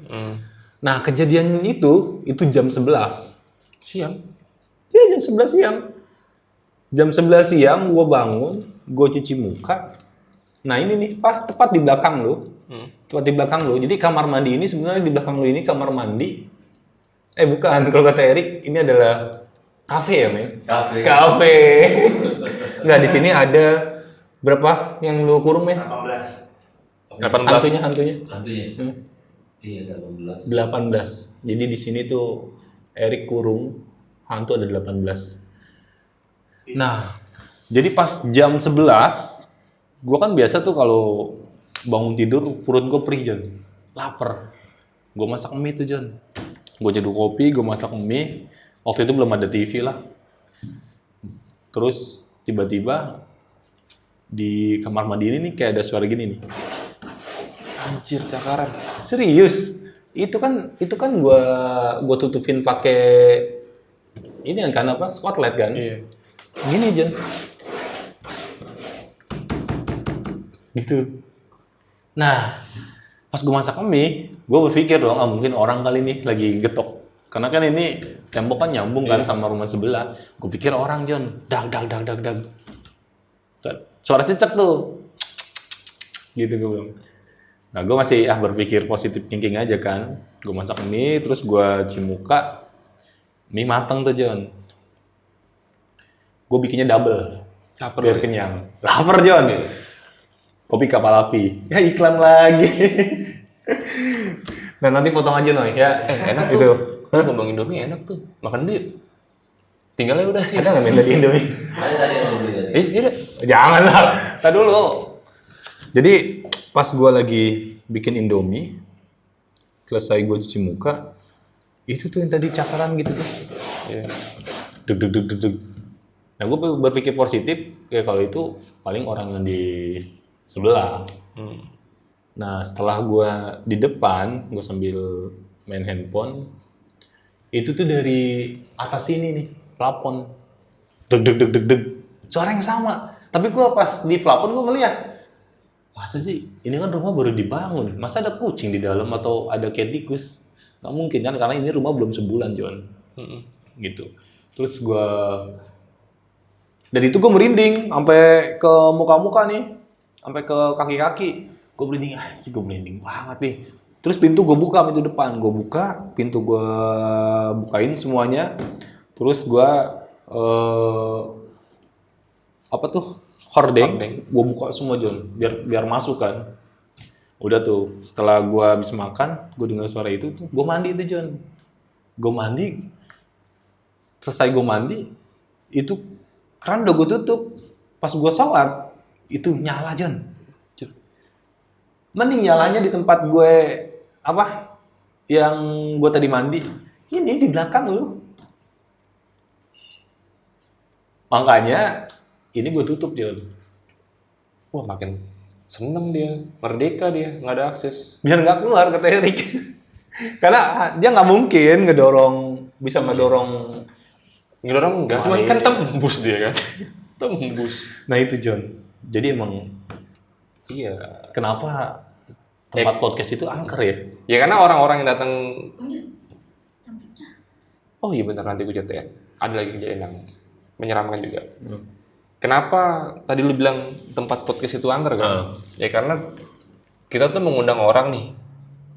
Nah kejadian itu jam 11. Siang? Iya jam 11 siang. Jam 11 siang gue bangun, gue cuci muka. Nah ini nih, tepat di belakang lu. Tepat di belakang lu. Jadi kamar mandi ini sebenarnya di belakang lu ini kamar mandi. Bukan, kalau kata Erik ini adalah kafe ya men? Kafe. Nggak, di sini ada berapa yang lu kurung men? 18. Hantunya. Iya 18. 18. Jadi di sini tuh Erik kurung, hantu ada 18. Nah, jadi pas jam 11, gue kan biasa tuh kalau bangun tidur perut gue perih John, lapar. Gue masak mie tuh John. Gue nyeduh kopi, gue masak mie. Waktu itu belum ada TV lah. Terus tiba-tiba di kamar mandi ini nih kayak ada suara gini nih. Anjir, cakaran. Serius? Itu kan gua tutupin pakai ini kan apa? Spotlight kan? Iya. Gini Jon. Gitu. Nah, pas gua masak mie, gua berpikir dong, mungkin orang kali nih lagi getok Karena kan ini tembok kan nyambung kan sama rumah sebelah. Gue pikir orang John, dag. Suara cecek tuh. Gitu gue bilang. Nah gue masih berpikir positif thinking aja kan. Gue masak mie, terus gue cimuka. Mie mateng tuh John. Gue bikinnya double. Lapar Biar kenyang. Lapar John. Kopi kapal api. Ya iklan lagi. Nah nanti potong aja Noy ya. Enak itu. tuh. Ngomong Indomie enak tuh. Makan dulu. Tinggalnya udah. Ada nggak minta di Indomie? Ada tadi yang lo beli tadi. Iya. Jangan lah. Tadi dulu. Jadi pas gue lagi bikin Indomie, selesai gue cuci muka, itu tuh yang tadi cakaran gitu tuh. Iya. Deg. Nah gue berpikir positif, kayak kalau itu paling orang yang di sebelah. Nah setelah gue di depan, gue sambil main handphone, itu tuh dari atas sini nih, plafon. Deg. Suara yang sama. Tapi gue pas di plafon gue ngeliat, masa sih, ini kan rumah baru dibangun, masa ada kucing di dalam atau ada kayak tikus? Nggak mungkin kan, karena ini rumah belum sebulan John. Gitu. Terus gue, dari itu gue merinding, sampai ke muka-muka nih, sampai ke kaki-kaki. Gue merinding banget nih. Terus pintu gue buka, pintu depan. Gue buka, pintu gue bukain semuanya. Terus gue, hordeng. Gue buka semua John, biar masuk kan. Udah tuh, setelah gue habis makan, gue dengar suara itu tuh, gue mandi tuh John. Gue mandi, selesai gue mandi, itu keran udah gue tutup. Pas gue sholat, itu nyala John. Mending nyalanya di tempat gue, yang gue tadi mandi. Ini di belakang lu. Makanya, ini gue tutup John. Wah makin seneng dia, merdeka dia, nggak ada akses. Biar nggak keluar kata Erik. Karena dia nggak mungkin bisa ngedorong. Ngedorong enggak, cuma kan tembus dia kan. Tembus. Nah itu John. Jadi emang Iya. kenapa tempat podcast itu angker ya? Ya karena orang-orang yang datang. Oh iya benar, nanti gue ya. Ada lagi kejadian yang menyeramkan juga. Kenapa tadi lu bilang tempat podcast itu angker kan? Ya karena kita tuh mengundang orang nih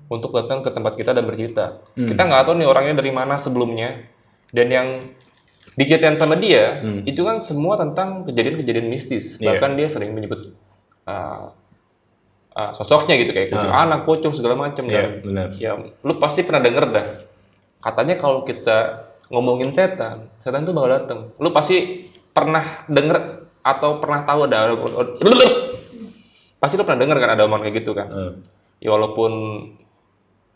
untuk datang ke tempat kita dan bercerita. Kita nggak tahu nih orangnya dari mana sebelumnya, dan yang diceritain sama dia itu kan semua tentang kejadian-kejadian mistis. Bahkan dia sering menyebut sosoknya gitu, kayak anak, pocong segala macam. Benar. Ya lu pasti pernah denger dah. Katanya kalau kita ngomongin setan tuh bakal datang. Lu pasti pernah denger atau pernah tahu pasti lu pernah denger kan ada omongan kayak gitu kan. Ya walaupun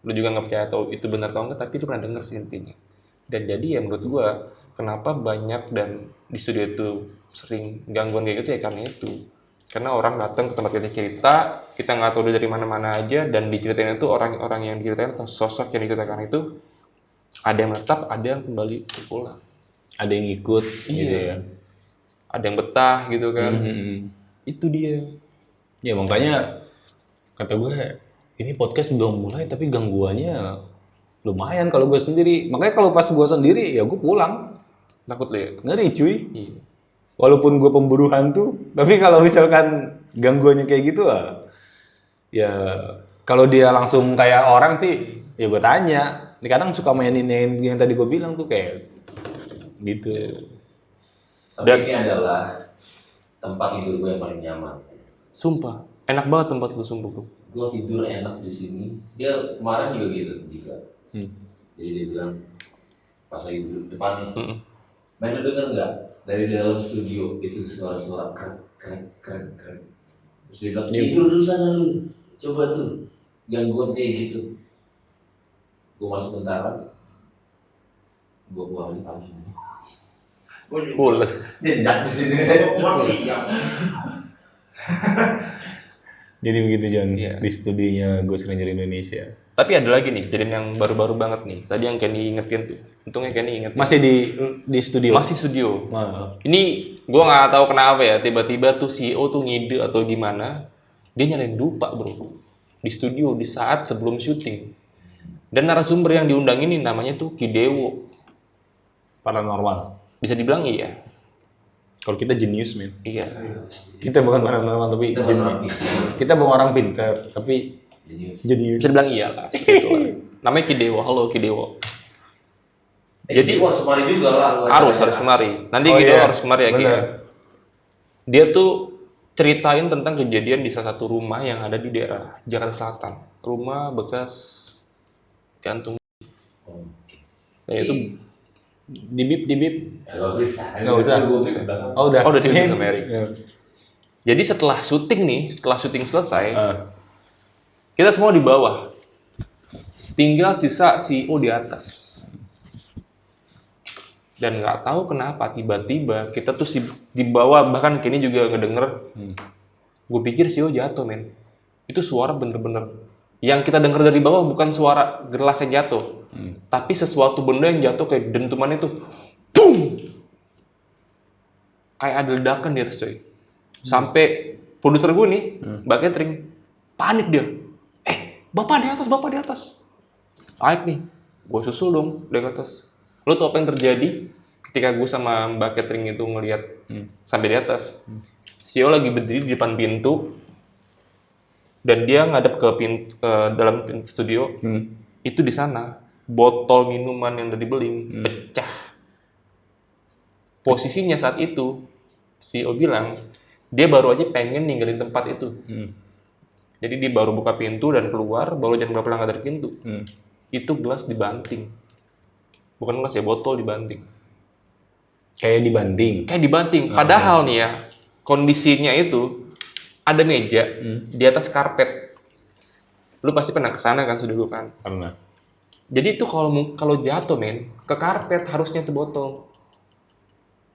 lu juga nggak percaya atau itu benar atau enggak, tapi lu pernah denger sih intinya. Dan jadi ya menurut gua kenapa banyak dan di studio itu sering gangguan kayak gitu ya karena itu. Karena orang datang ke tempat kita cerita, kita nggak tahu dia dari mana-mana aja, dan diceritain itu orang-orang yang diceritain atau sosok yang diceritakan itu ada yang menetap, ada yang kembali pulang. Ada yang ikut gitu ya. Ada yang betah gitu kan. Itu dia. Ya makanya kata gue, ini podcast belum mulai tapi gangguannya lumayan kalau gue sendiri. Makanya kalau pas gue sendiri ya gue pulang. Takut lu ya? Ngeri cuy. Iya. Walaupun gue pemburu hantu, tapi kalau misalkan gangguannya kayak gitu ya kalau dia langsung kayak orang sih, ya gue tanya. Ini kadang suka mainin yang tadi gue bilang tuh kayak gitu. Tapi ini adalah tempat tidur gue yang paling nyaman. Sumpah, enak banget tempat lu, sumpah tuh. Gue tidur enak di sini. Dia kemarin juga gitu, Dika. Jadi dia bilang pas lagi duduk depan nih, main lu denger nggak dari dalam studio itu suara-suara krek. Terus dia bilang tidur dulu sana lu, coba tuh gangguan kayak gitu. Gue masuk bentaran, gue keluar lagi pagi. Pules. Nyenyak di sini. Masih ya. Jadi begitu John, Iya. di studinya Ghost Ranger Indonesia. Tapi ada lagi nih kejadian yang baru-baru banget nih. Tadi yang Kenny ingetin tuh. Untungnya Kenny ingetin. Masih di studio? Masih studio. Wah. Ini gue nggak tahu kenapa ya, tiba-tiba tuh CEO tuh ngide atau gimana, dia nyalain dupa bro di studio di saat sebelum syuting. Dan narasumber yang diundang ini namanya tuh Ki Dewo. Paranormal. Bisa dibilang iya. Kalau kita jenius, men. Iya. Kita bukan paranormal tapi Kita jenius. orang pintar. Kita bukan orang pintar tapi Jenius. jenius. Bisa dibilang iya lah. Seperti itu lah. Namanya Ki Dewo. Halo Ki Dewo. Jadi harus kemari juga lah. Harus kemari. Nanti Oh, Ki Dewo iya. harus kemari ya Ki. Bener. Dia tuh ceritain tentang kejadian di salah satu rumah yang ada di daerah Jakarta Selatan. Rumah bekas gantung. Dan itu Dibip. Gak usah. Nggak usah. Oh, udah. Oh, udah di sama Eric. Ya. Jadi setelah syuting selesai, kita semua di bawah. Tinggal sisa CEO di atas. Dan nggak tahu kenapa tiba-tiba kita tuh di bawah, bahkan kini juga ngedenger. Gue pikir CEO jatuh, men. Itu suara bener-bener. Yang kita denger dari bawah bukan suara gelas yang jatuh. Tapi sesuatu benda yang jatuh kayak dentuman itu. Boom! Kayak ada ledakan di atas, coy. Sampai produser gue nih, Mbak Catering, panik dia. Bapak di atas. Naik nih. Gue susul dong dari atas. Lo tau apa yang terjadi ketika gue sama Mbak Catering itu ngelihat sampai di atas? CEO lagi berdiri di depan pintu dan dia ngadep ke dalam studio. Itu di sana botol minuman yang udah dibeli pecah. Posisinya saat itu CEO bilang dia baru aja pengen ninggalin tempat itu. Jadi dia baru buka pintu dan keluar, baru jangan berapa langkah dari pintu. Itu gelas dibanting. Bukan gelas ya, botol dibanting. Kayak dibanting. Padahal nih ya, kondisinya itu ada meja di atas karpet. Lu pasti pernah kesana kan, sudah kan? Pernah. Jadi itu kalau jatuh, men, ke karpet harusnya tuh botol.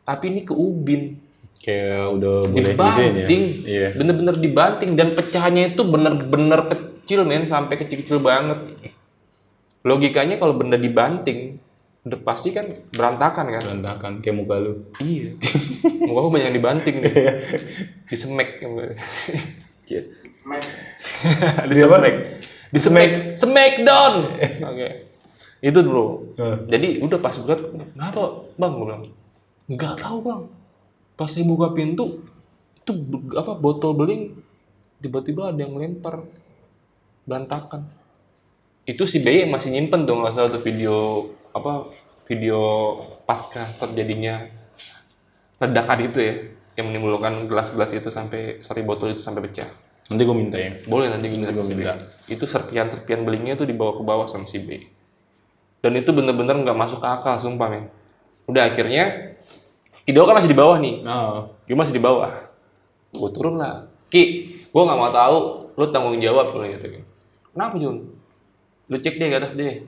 Tapi ini ke ubin. Kayak udah boleh Dibanting. Iya. Bener-bener dibanting. Dan pecahannya itu bener-bener kecil, men. Sampai kecil-kecil banget. Logikanya kalau benda dibanting, udah pasti kan berantakan kan? Berantakan, kayak muka lu. Iya. Muka aku banyak yang dibanting nih. Disemek. Max. Disemek. Smackdown. Oke. Itu dulu. Jadi udah pas buat, kenapa bang? Gue bilang, nggak tahu bang. Pas saya buka pintu, itu botol beling, tiba-tiba ada yang lempar, berantakan. Itu si BY masih nyimpen dong, nggak salah tuh video pasca terjadinya ledakan itu ya, yang menimbulkan gelas-gelas itu botol itu sampai pecah. Nanti gue minta ya. Boleh nanti gue minta. Itu serpian belingnya tuh dibawa ke bawah sama si BY. Dan itu bener-bener nggak masuk akal, sumpah men. Udah akhirnya Kido kan masih di bawah nih. Gue masih di bawah. Gue turun lah. Ki, gue nggak mau tahu. Lu tanggung jawab tuh gitu. Kenapa Jun? Lu cek deh ke atas deh.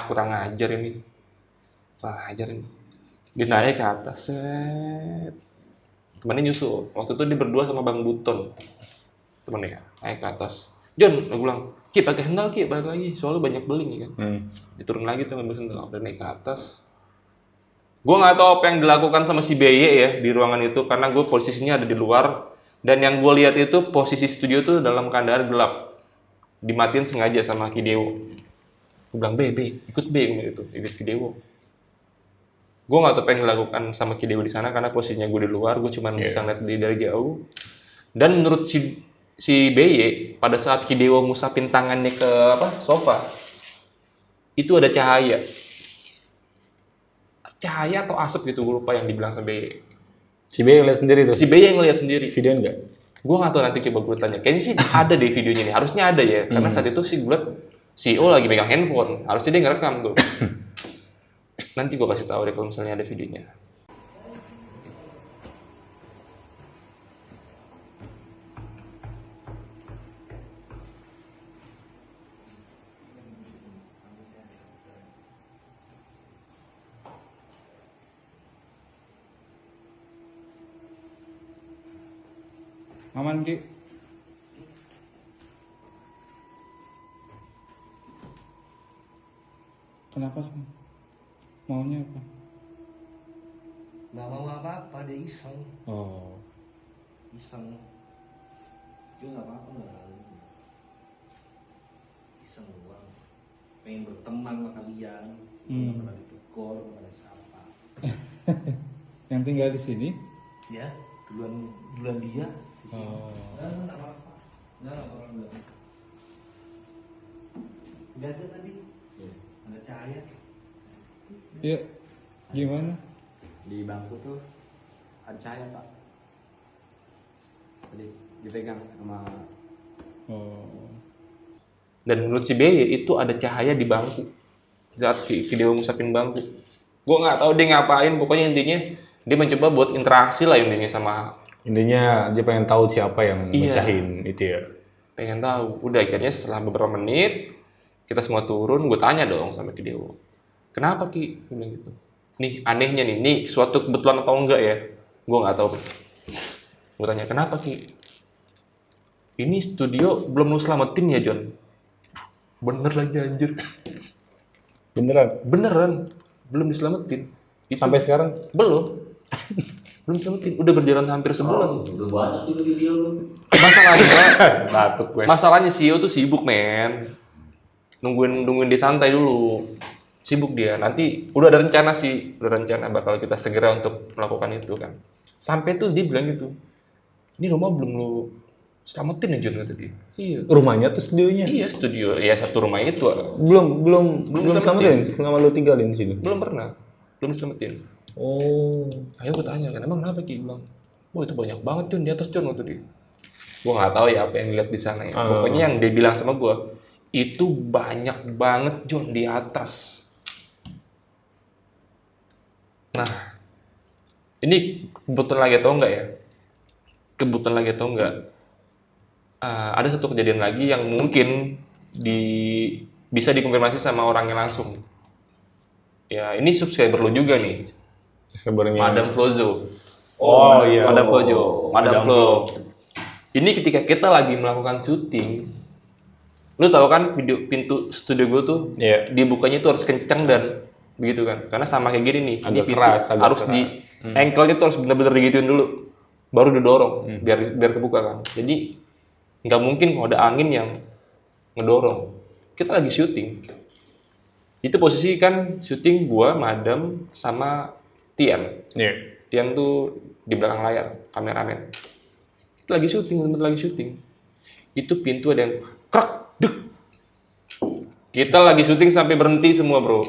Kurang ajar ini. Dia naik ke atas. Set. Temannya nyusul. Waktu itu dia berdua sama Bang Buton. Temennya naik ke atas. Jun, gue bilang, Ki pakai sendal Ki, balik lagi. Soalnya banyak beling ya kan. Diturun lagi tuh ngambil sendal. Udah naik ke atas. Gue nggak tahu apa yang dilakukan sama si BY ya di ruangan itu karena gue posisinya ada di luar dan yang gue lihat itu posisi studio tuh dalam keadaan gelap, dimatiin sengaja sama Ki Dewo. Gue bilang ikut Ki Dewo. Gue nggak tahu apa yang dilakukan sama Ki Dewo di sana karena posisinya gue di luar, gue cuma bisa ngeliat dari jauh. Dan menurut si BY pada saat Ki Dewo ngusapin tangannya ke sofa itu ada cahaya atau asap gitu, gue lupa yang dibilang sama BY. Si BY yang lihat sendiri tuh? Si BY yang ngeliat sendiri. Video enggak? Gue nggak tahu, nanti coba gue tanya. Kayaknya sih ada deh videonya nih, harusnya ada ya. Karena saat itu sih gue liat CEO lagi pegang handphone, harusnya dia ngerekam tuh. Nanti gue kasih tahu deh kalau misalnya ada videonya. Aman Ki. Kenapa sih? Maunya apa? Nggak mau apa-apa, dia iseng. Oh. Iseng. Dia nggak apa-apa, nggak tahu. Iseng doang. pengen berteman sama kalian, nggak pernah ditegur, nggak pernah disapa. Yang tinggal di sini? Ya, duluan dia. Oh. Nggak apa-apa. Nggak apa-apa. Nggak ada tadi. Ada cahaya. Iya. Gimana? Di bangku tuh ada cahaya pak, jadi dipegang sama. Oh. Dan menurut si BY itu ada cahaya di bangku saat video ngusapin bangku. Gue nggak tahu dia ngapain, pokoknya intinya dia mencoba buat interaksi lah intinya sama. Intinya dia pengen tahu siapa yang Iya. mecahin itu ya. Pengen tahu. Udah akhirnya setelah beberapa menit kita semua turun, gue tanya dong sama ke Dewo, kenapa Ki? Gue bilang gitu. Nih anehnya nih suatu kebetulan atau enggak ya? Gue nggak tahu. Gue tanya kenapa Ki? Ini studio belum lu selamatin ya John? Bener lagi anjir. Beneran belum diselamatin. Itu Sampai sekarang belum selamatin. Udah berjalan hampir sebulan. Udah banyak juga video lu. Masalahnya batuk gue. Masalahnya CEO tuh sibuk men. Nungguin dia santai dulu. Sibuk dia. Nanti udah ada rencana sih, bakal kita segera untuk melakukan itu kan. Sampai tuh dia bilang gitu. Ini rumah belum lu selamatin ya John kata dia. Iya. Rumahnya tuh studionya. Iya studio. Ya satu rumah itu. Belum selamatin selama lu tinggalin di situ. Belum pernah. Belum selamatin. Oh. Ayo gue tanya kan, emang kenapa Ki? Bilang, wah itu banyak banget John di atas John waktu dia. Gue nggak tahu ya apa yang dilihat di sana ya. Pokoknya yang dia bilang sama gue, itu banyak banget John di atas. Nah, ini kebetulan lagi atau enggak ya? Kebetulan lagi atau enggak? Ada satu kejadian lagi yang mungkin bisa dikonfirmasi sama orangnya langsung. Ya, ini subscriber lu juga nih. Subscribernya. Madam Flozo. Oh iya. Madam Flozo. Madam Flo. Flo. Ini ketika kita lagi melakukan syuting, lu tahu kan video pintu studio gue tuh Iya. dibukanya tuh harus kencang dan begitu kan? Karena sama kayak gini nih. Ini Agak pintu keras, agak harus keras. di ankle-nya tuh harus bener-bener digituin dulu, baru didorong biar kebuka kan. Jadi nggak mungkin kalau ada angin yang ngedorong. Kita lagi syuting. Itu posisi kan syuting gua, Madam, sama Tian. Iya. Tian tuh di belakang layar, kameramen. Kita lagi syuting, bener-bener lagi syuting. Itu pintu ada yang krak, dek. Kita lagi syuting sampai berhenti semua bro.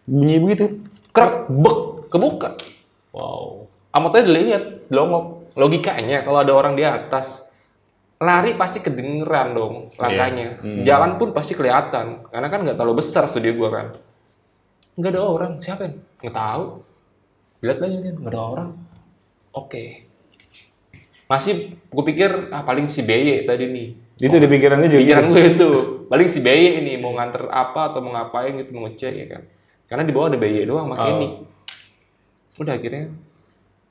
Bunyi begitu. Krak, bek, kebuka. Wow. Amatnya dilihat, longok. Logikanya kalau ada orang di atas, lari pasti kedengeran dong langkahnya. Jalan pun pasti kelihatan. Karena kan nggak terlalu besar studio gua kan. Nggak ada orang. Siapa yang? Nggak tahu. Lihat lagi kan, nggak ada orang. Oke. Masih gue pikir, paling si BY tadi nih. Itu di pikirannya juga. Pikiran gue itu. Paling si BY ini mau nganter apa atau mau ngapain gitu, mau ngecek ya kan. Karena di bawah ada BY doang sama ini. Udah akhirnya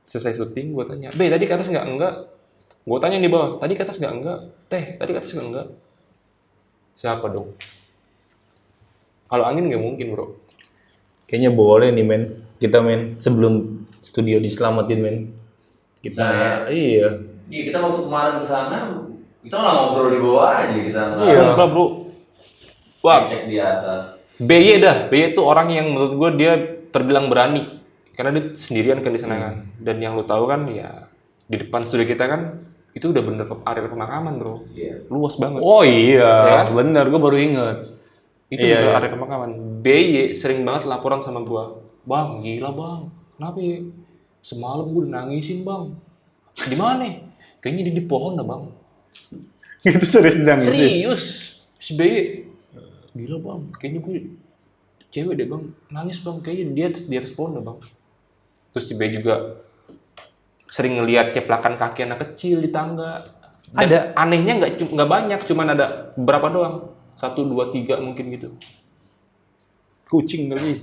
selesai syuting, gue tanya, "Be, tadi ke atas nggak? Enggak." Gue tanya di bawah, "Tadi ke atas nggak? Enggak." "Teh, tadi ke atas nggak? Enggak." Siapa dong? Kalau angin nggak mungkin bro. Kayaknya boleh nih men. Kita men sebelum studio diselamatin men. Kita iya. Iya, kita waktu kemarin ke sana, kita malah ngobrol di bawah aja kita. Iya. Sumpah bro. Wah, Cek di atas. BY dah. BY itu orang yang menurut gue dia terbilang berani. Karena dia sendirian kan di sana kan. Dan yang lu tahu kan ya di depan studio kita kan itu udah bener area pemakaman bro. Iya. Luas banget. Oh iya, Ya. bener. Gue baru inget. Itu Iya, udah iya. area pemakaman. BY sering banget laporan sama gua. "Bang, gila bang. Kenapa ya? Semalam gua udah nangisin bang. Di mana? Kayaknya dia di pohon dah bang." Itu serius nangis sih. Serius. Si BY. Gila bang. Kayaknya gue cewek deh bang. Nangis bang. Kayaknya dia di atas pohon dah bang. Terus si BY juga sering ngelihat ceplakan kaki anak kecil di tangga. Dan Ada. anehnya nggak banyak, cuman ada berapa doang. 1, 2, 3 mungkin gitu. Kucing kali.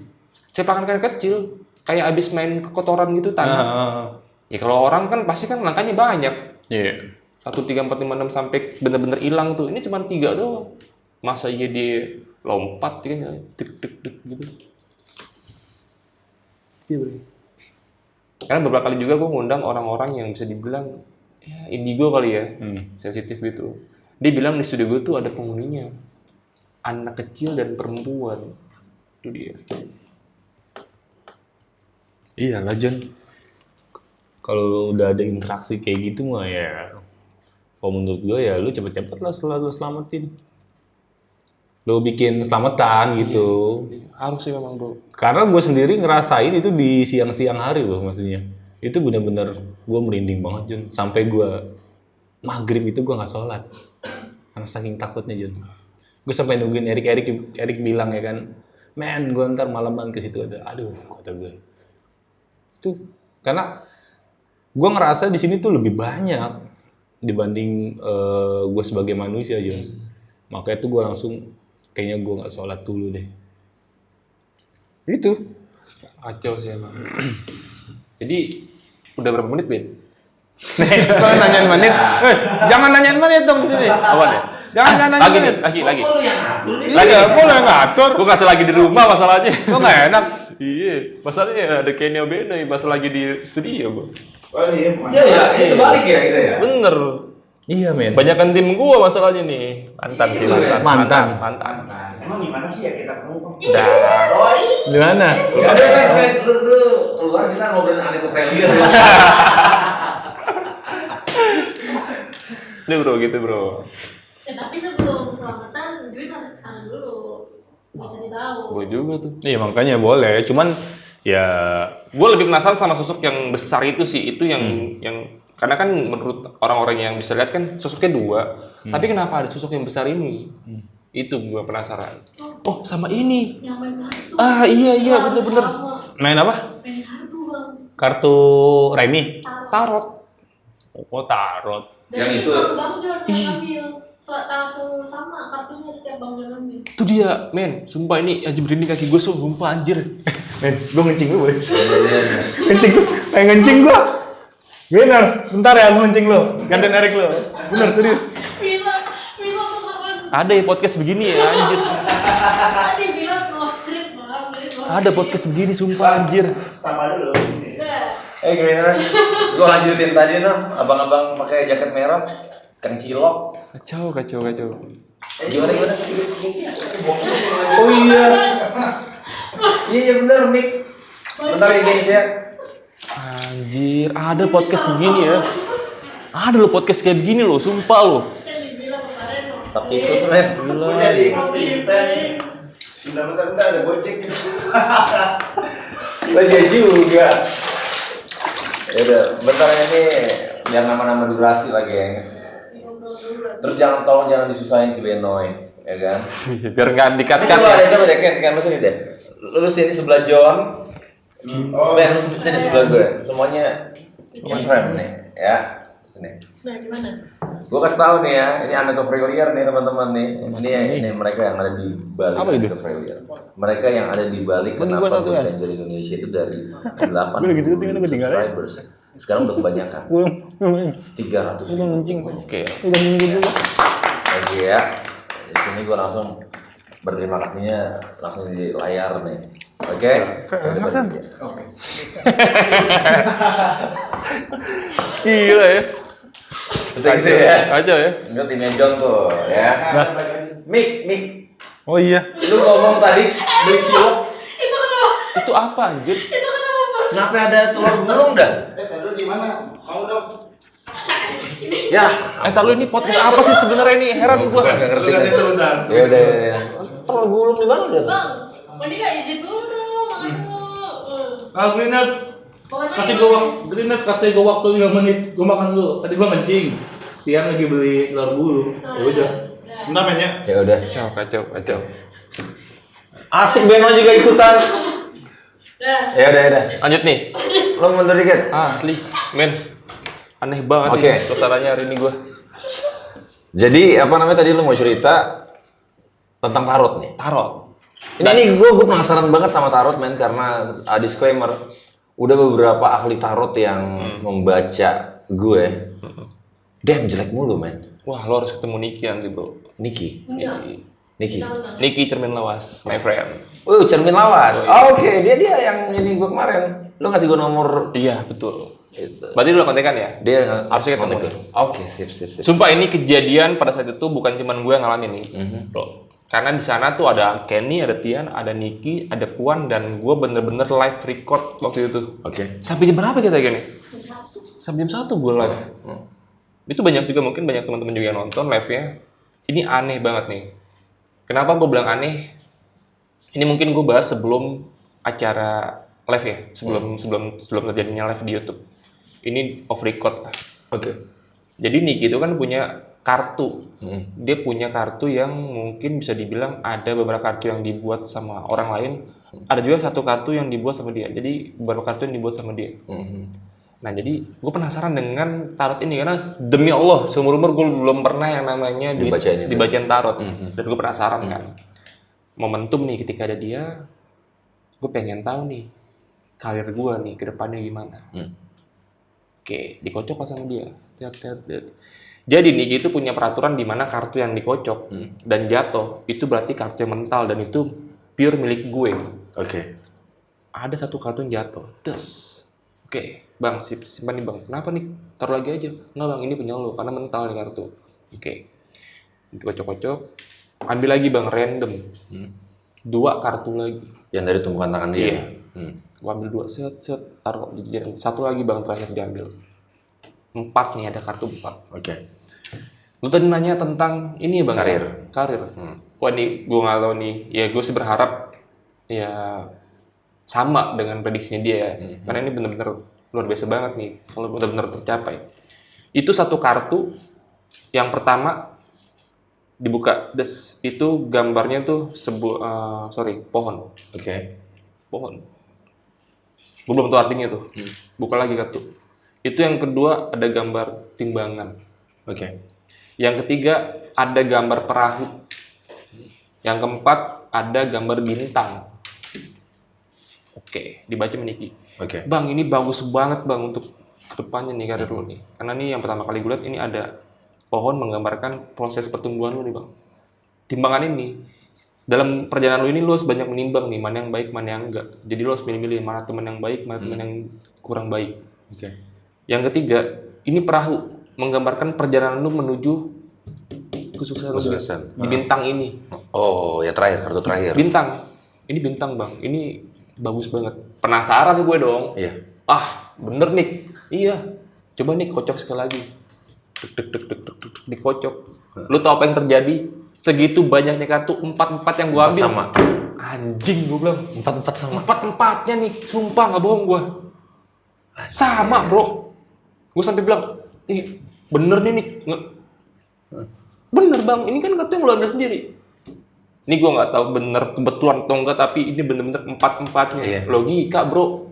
Ceplakan kaki kecil, kayak abis main kotoran gitu tanah. Ya kalau orang kan pasti kan langkahnya banyak. Iya. 1, 3, 4, 5, 6 sampai bener-bener hilang tuh. Ini cuma 3 doang. Masa iya dia lompat kan, dek gitu. Iya bro. Karena beberapa kali juga gue ngundang orang-orang yang bisa dibilang ya indigo kali ya, sensitif gitu. Dia bilang di studio gue tuh ada penghuninya. anak kecil dan perempuan. Itu dia. Iya lah John. Kalau udah ada interaksi kayak gitu mah ya, kalau menurut gue ya lu cepet-cepet lah selalu selamatin. Lu bikin selamatan gitu. Harus sih memang bro. Karena gue sendiri ngerasain itu di siang-siang hari loh maksudnya. Itu benar-benar gue merinding banget Jun. Sampai gue maghrib itu gue nggak sholat. Karena saking takutnya Jun. Gue sampai nungguin Erik bilang ya kan, men gue ntar malaman ke situ ada. Aduh kata gue. Itu karena gue ngerasa di sini tuh lebih banyak dibanding gue sebagai manusia Jun. Makanya tuh gue langsung kayaknya gue nggak sholat dulu deh. Itu Kacau sih emang. Jadi udah berapa menit Ben? kalau nanyain menit, jangan nanyain menit dong di sini. Awan ya? Jangan nanyain menit. Lagi. Iya, boleh ngatur. Gue kasih lagi di rumah masalahnya. Kok nggak enak? Iya, masalahnya ada Kenyo Benoy pas lagi di studio bro. Iya, ini terbalik ya kita ya. Bener. Iya men. Banyakan tim gua masalahnya nih. Mantan sih mantan. Emang gimana sih ya kita ketemu? Di mana? Udah kan lu keluar kita ngobrolin aneh Premier. Ini bro gitu bro. Ya, tapi sebelum selamatan, Dwin harus kesana dulu. Bisa tahu. Gue juga tuh. Iya makanya boleh. Cuman ya Gue lebih penasaran sama sosok yang besar itu sih. Itu yang karena kan menurut orang-orang yang bisa lihat kan sosoknya dua. Tapi kenapa ada sosok yang besar ini? Itu gue penasaran. Oh sama ini. Yang main kartu. Ah iya bener-bener. main apa? Main kartu bang. Kartu remi. Tarot. Oh tarot. Dan Yang itu itu. selalu Bang John yang ambil. Selalu sama kartunya setiap Bang John ambil. Itu dia, men. Sumpah ini aja berdiri kaki gue sumpah anjir. Men, gue ngencing lu boleh? Ngencing lu, pengen ngencing gua. Winners, bentar ya gue ngencing lu. Gantiin Erik lu. Bener serius. Bisa kemarin. Ada ya podcast begini ya anjir. Tadi bilang no script bang. Ada podcast begini sumpah anjir. Sama dulu. Gimana? Gua lanjutin tadi abang-abang pakai jaket merah, Kang Cilok. Kacau. Gimana? Oh iya. Iya benar Mik. Bentar ya guys ya. Anjir, ada podcast begini ya. Ada loh podcast kayak begini loh, sumpah loh. Kan dibilang kemarin no Sabtu itu men. Gila. Jadi ngopi saya. Bentar ada gojek. Lagi juga. Ya udah, bentar ini biar nama-nama durasi lagi gengs. Terus tolong jangan disusahin si Benoy, ya kan? Biar nggak Ini dikat-kat coba deh, kan lu sini deh. Lu sini sebelah John. Ben, lu sini sebelah gue. Semuanya in frame nih, ya. Sini. Nah gimana? Gue kasih tahu nih ya, ini Aneto Freolier nih teman-teman nih. Ini mereka yang ada di balik Aneto Freolier. Mereka yang ada di balik kenapa Ghost Ranger Indonesia itu dari 8 subscribers. Sekarang udah kebanyakan. 300. Oke. Oke ya. Di sini gue langsung berterima kasihnya langsung di layar nih. Oke. Gila ya. Bisa gitu ya. Aja ya. Ini timnya John tuh ya. Mik. Oh iya. Lu ngomong tadi beli cilok. Itu kenapa? Itu apa anjir? Itu kenapa bos? Kenapa ada telur gulung dah? Lu di mana? Mau dong. Ya. Tahu ini podcast apa sih sebenarnya ini? Heran gua. Enggak ngerti. Itu bentar. Ya udah. Telur gulung di mana udah? Bang, ini gak izin dulu dong, makan dulu. Grinas, kasih gue waktu 5 menit, gue makan dulu. Tadi gue ngencing. Tian lagi beli telur gulung. Ya udah. Bentar men ya. Ya udah. Kacau. Asik Beno juga ikutan. Ya udah. Lanjut nih. Lo mundur dikit. Asli, men. Aneh banget Oke. nih suasananya hari ini gua. Jadi apa namanya tadi lo mau cerita tentang tarot nih? Tarot. Ini gue penasaran banget sama tarot men karena disclaimer udah beberapa ahli tarot yang membaca gue. Damn jelek mulu men. Wah, lo harus ketemu Niki nanti, bro. Niki. Niki cermin lawas, my friend. Cermin lawas. Oke, dia yang ini gue kemarin. Lo ngasih gue nomor. Iya, betul. Berarti lu kontekan ya? Dia harusnya ketemu. Oke, sip. Sumpah ini kejadian pada saat itu bukan cuma gue yang ngalamin nih, bro. Karena di sana tuh ada Kenny, ada Tian, ada Niki, ada Puan, dan gue bener-bener live record waktu itu. Oke. Sampai jam berapa kita Kenny? Jam 1. Sampai jam 1 gue live. Itu banyak juga, mungkin banyak teman-teman juga yang nonton live-nya. Ini aneh banget nih. Kenapa gue bilang aneh? Ini mungkin gue bahas sebelum acara live ya, sebelum terjadinya live di YouTube. Ini off record. Oke. Jadi Niki itu kan punya kartu. Dia punya kartu yang mungkin bisa dibilang ada beberapa kartu yang dibuat sama orang lain. Ada juga satu kartu yang dibuat sama dia. Jadi beberapa kartu yang dibuat sama dia. Nah jadi gue penasaran dengan tarot ini karena demi Allah seumur umur gue belum pernah yang namanya dibacain tarot. Dan gue penasaran kan. Momentum nih ketika ada dia, gue pengen tahu nih karir gue nih ke depannya gimana. Oke, dikocok sama dia. Jadi Niki itu punya peraturan di mana kartu yang dikocok dan jatuh itu berarti kartu yang mental dan itu pure milik gue. Oke. Ada satu kartu yang jatuh. Oke, bang, simpan nih bang. Kenapa nih? Taruh lagi aja. Enggak bang, ini punya lo karena mental nih kartu. Oke. Dikocok-kocok. Ambil lagi bang, random. 2 kartu lagi. Yang dari tumpukan tangan dia. Iya. Gua ambil 2, set, taruh di jalan. 1 lagi bang terakhir diambil. 4 nih, ada kartu 4. Oke. Lu tadi nanya tentang ini bang. Karir. Wah nih, gue nggak tahu nih. Ya gue sih berharap ya sama dengan prediksinya dia ya. Karena ini benar-benar luar biasa banget nih. Kalau benar-benar tercapai. Itu satu kartu. Yang pertama dibuka. Itu gambarnya tuh pohon. Oke. Pohon. Gue belum tahu artinya tuh. Buka lagi kartu. Itu yang kedua ada gambar timbangan. Oke. Yang ketiga ada gambar perahu. Yang keempat ada gambar bintang. Oke, dibaca Niki. Oke. Bang, ini bagus banget bang untuk kedepannya nih karir lu nih. Karena nih yang pertama kali gue lihat ini ada pohon menggambarkan proses pertumbuhan lu nih bang. Timbangan ini dalam perjalanan lu ini lu harus banyak menimbang nih mana yang baik mana yang enggak. Jadi lu harus milih-milih mana teman yang baik mana teman yang kurang baik. Oke. Yang ketiga ini perahu menggambarkan perjalanan lu menuju kesuksesan di bintang ini. Oh, ya terakhir, kartu terakhir. Bintang. Ini bintang, Bang. Ini bagus banget. Penasaran gue dong. Iya. Bener nih. Iya. Coba nih kocok sekali lagi. Dek, dikocok. Lu tau apa yang terjadi? Segitu banyaknya kartu 4 yang gue ambil. Sama. Anjing gue bilang. 4 sama. 4-4-nya nih. Sumpah nggak bohong gue. Sama, bro. Gue sampai bilang, bener nih. Bener bang, ini kan kartu yang lo ambil sendiri. Ini gue nggak tahu bener kebetulan atau enggak, tapi ini bener-bener 4-4-nya. Iya. Logika bro.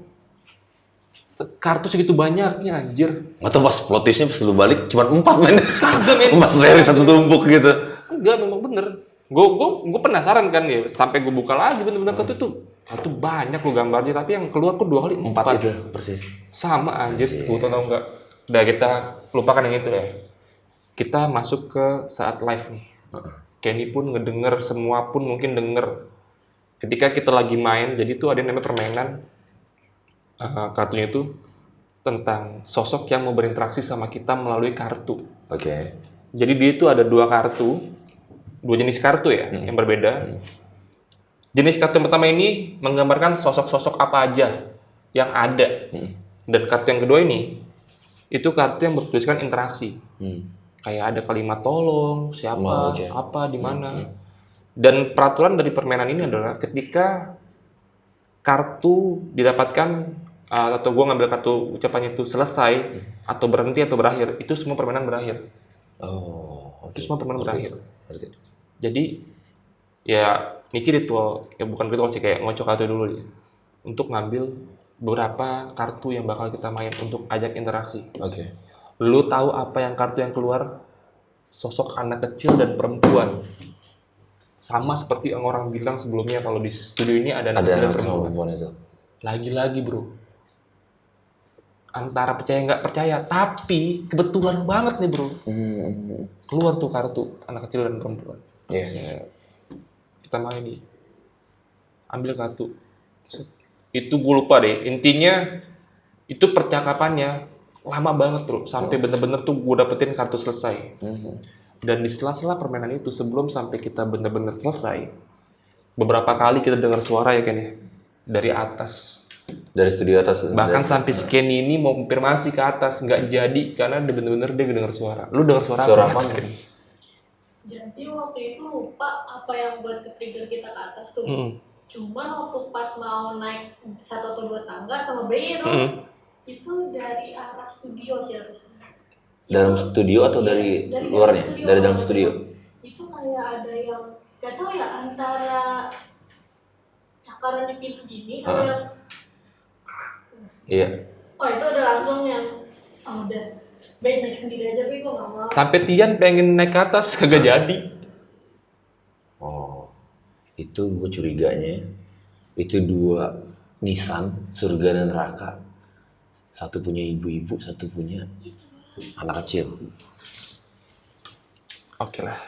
Kartu segitu banyaknya anjir. Nggak tahu pas plot twistnya pas lu balik cuma 4 men. Kagak men. 4 seri satu tumpuk gitu. Enggak, memang bener. Gue penasaran kan ya, sampai gue buka lagi bener-bener kartu tuh. Kartu banyak lo gambarnya, tapi yang keluar kok 2 kali 4 itu persis. Sama anjir, gue tau enggak. Udah kita lupakan yang itu ya. Kita masuk ke saat live nih. Kenny pun ngedenger, semua pun mungkin denger. Ketika kita lagi main, jadi tuh ada yang namanya permainan. Kartunya itu tentang sosok yang mau berinteraksi sama kita melalui kartu. Oke. Jadi dia itu ada 2 kartu, 2 jenis kartu ya, yang berbeda. Jenis kartu yang pertama ini menggambarkan sosok-sosok apa aja yang ada. Dan kartu yang kedua ini, itu kartu yang bertuliskan interaksi. Kayak ada kalimat tolong, siapa, apa, di mana. Dan peraturan dari permainan ini adalah ketika kartu didapatkan atau gue ngambil kartu ucapannya itu selesai atau berhenti atau berakhir, itu semua permainan berakhir. Itu semua permainan berakhir. Jadi ya Niki ritual, ya bukan ritual sih, kayak ngocok kartu dulu ya, untuk ngambil beberapa kartu yang bakal kita main untuk ajak interaksi. Lu tahu apa yang kartu yang keluar? Sosok anak kecil dan perempuan. Sama seperti yang orang bilang sebelumnya kalau di studio ini ada anak kecil dan perempuan itu. Lagi-lagi bro. Antara percaya nggak percaya, tapi kebetulan banget nih bro. Keluar tuh kartu anak kecil dan perempuan. Kita main nih. Ambil kartu. Itu gue lupa deh. Intinya itu percakapannya lama banget bro, sampai bener-bener tuh gue dapetin kartu selesai. Dan di sela-sela permainan itu, sebelum sampai kita benar-benar selesai, beberapa kali kita dengar suara ya kan ya, dari atas. Dari studio atas. Bahkan sampai si Kenny ini mau konfirmasi ke atas, nggak jadi karena bener-bener dia dengar suara. Lu dengar suara apa? Jadi waktu itu lupa apa yang buat ke-trigger kita ke atas tuh. Cuman waktu pas mau naik 1 atau 2 tangga sama Bayi tuh, itu dari arah studio sih harusnya. Dalam studio atau dari luarnya? Dari dalam studio. Itu kayak ada yang gak tahu ya, antara cakaran di pintu gini ada yang iya. oh itu ada langsung yang udah Bayi naik sendiri aja, Bayi gue gak mau. Sampai Tian pengen naik ke atas kagak jadi. Oh, itu gue curiganya itu 2 Nissan surga dan neraka. Satu punya ibu-ibu, satu punya anak kecil. Oke lah.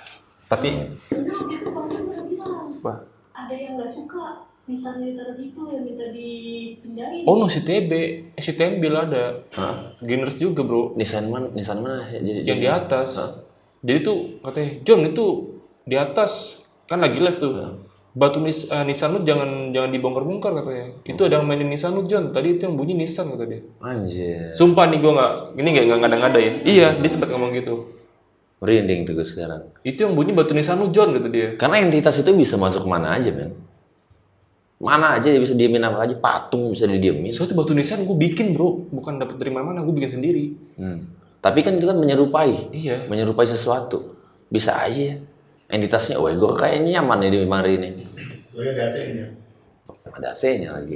Tapi Karena waktu itu Bang Tim udah bilang, wah. ada yang gak suka misalnya ditaruh situ, yang minta dipindahin. Oh no, si TB lah ada. Gamers juga bro. Nissan mana? Yang di atas. Jadi tuh katanya, John itu di atas kan lagi live tuh. Batu Nissan lu jangan dibongkar-bongkar katanya. Itu ada yang mainin Nissan lu John. Tadi itu yang bunyi Nissan kata dia. Anjir. Sumpah nih gue nggak ngada-ngadain. Iya, dia sempat ngomong gitu. Merinding tuh gue sekarang. Itu yang bunyi batu Nissan lu John kata dia. Karena entitas itu bisa masuk kemana aja men. Mana aja dia bisa diemin apa aja, patung bisa didiemin. Soalnya batu nisan gue bikin bro, bukan dapat dari mana-mana, gue bikin sendiri. Tapi kan itu kan menyerupai, Iya. menyerupai sesuatu. Bisa aja ya. Entitasnya, wah gue kayaknya nyaman nih di lemari ini. Ada AC-nya. Ada AC-nya lagi.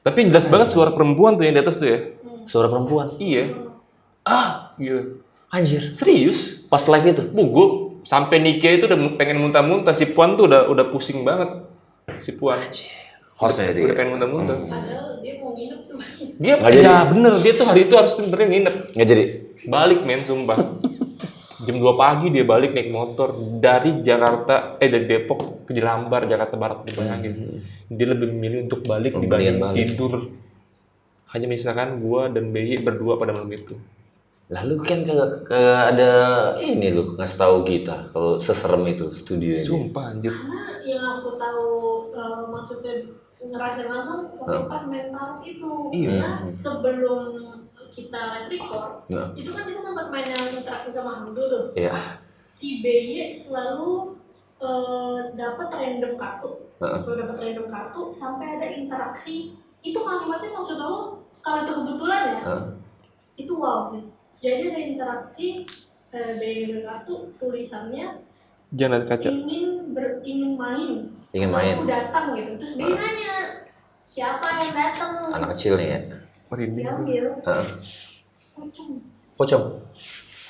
Tapi yang jelas banget suara perempuan tuh yang di atas tuh ya. Suara perempuan? Iya. Gitu. Anjir. Serius? Pas live itu? Gue sampai Nike itu udah pengen muntah-muntah, si Puan tuh udah pusing banget. Si Puan. Hostnya itu udah ya? pengen muntah-muntah. Padahal dia mau nginep tuh. Ya bener, dia tuh hari itu harus sebenernya nginep. Nggak jadi? Balik men, sumpah. Jam 2 pagi dia balik naik motor dari Jakarta, dari Depok ke Jelambar, Jakarta Barat, dibayangin. Dia lebih memilih untuk balik dibanding tidur. Hanya misalkan gua dan Bayi berdua pada malam itu. Lalu kan kagak ada ini lu ngasih tahu kita kalau seserem itu studio ini. Sumpah anjir. Karena yang aku tahu maksudnya ngerasain langsung waktu pas main tarot itu. Karena sebelum kita live record, itu kan kita sempat main yang interaksi sama hantu tuh. Iya. Si BY selalu dapat random kartu. Selalu dapat random kartu sampai ada interaksi. Itu kalimatnya maksud aku kalau itu kebetulan ya. Itu wow sih. Jadi ada interaksi BY kartu tulisannya Jangan kaca. ingin main. Ingin main. Aku datang gitu. Terus dia nanya siapa yang datang? Anak kecil nih ya. Diambil. Pocong.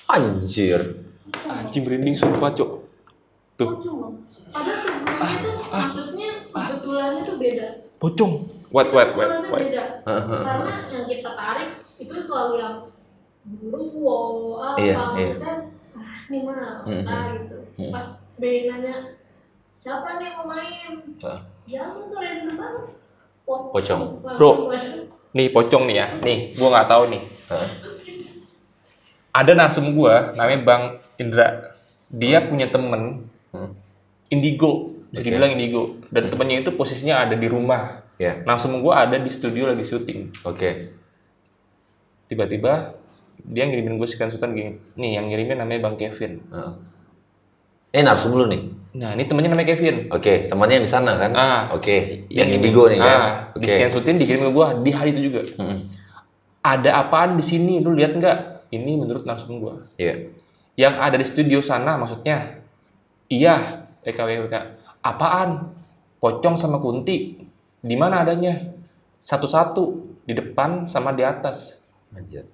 Anjir. Anjing merinding sumpah, Cok. Tuh. Pocong. Padahal sebelumnya tuh maksudnya kebetulannya tuh beda. Pocong. Wait. Kebetulannya beda. Karena yang kita tarik itu selalu yang buru maksudnya ini mana gitu. Pas B nanya siapa nih mau main? Ya tuh random banget. Pocong. Bro. Nih pocong nih ya. Nih, gua nggak tahu nih. Ada narsum gua namanya Bang Indra. Dia punya temen indigo, bisa dibilang indigo. Dan temennya itu posisinya ada di rumah. Narsum gua ada di studio lagi syuting. Tiba-tiba dia ngirimin gue screenshotan gini. Nih yang ngirimin namanya Bang Kevin. Narsum lu nih. Nah, ini temannya namanya Kevin. Temannya yang di sana kan? Yang indigo nih kan? Di screenshotin dikirim ke gua di hari itu juga. Ada apaan di sini? Lu lihat nggak? Ini menurut narsum gua. Yang ada di studio sana maksudnya. Iya, PKWK. Apaan? Pocong sama Kunti. Di mana adanya? Satu-satu, di depan sama di atas.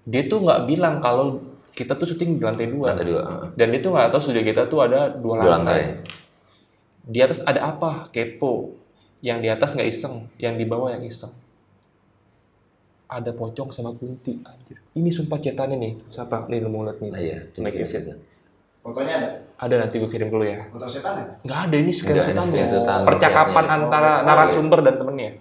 Dia tuh nggak bilang kalau kita tuh syuting di lantai 2. Dan dia tuh nggak tahu studio kita tuh ada 2 lantai. Di atas ada apa? Kepo. Yang di atas nggak iseng, yang di bawah yang iseng. Ada pocong sama Kunti, anjir. Ini sumpah cetannya nih. Siapa? Nih lu mau lihat nih. Fotonya ada? Ada, nanti gue kirim dulu ya. Foto setan ya? Nggak ada, ini screenshot percakapan antara narasumber dan temennya.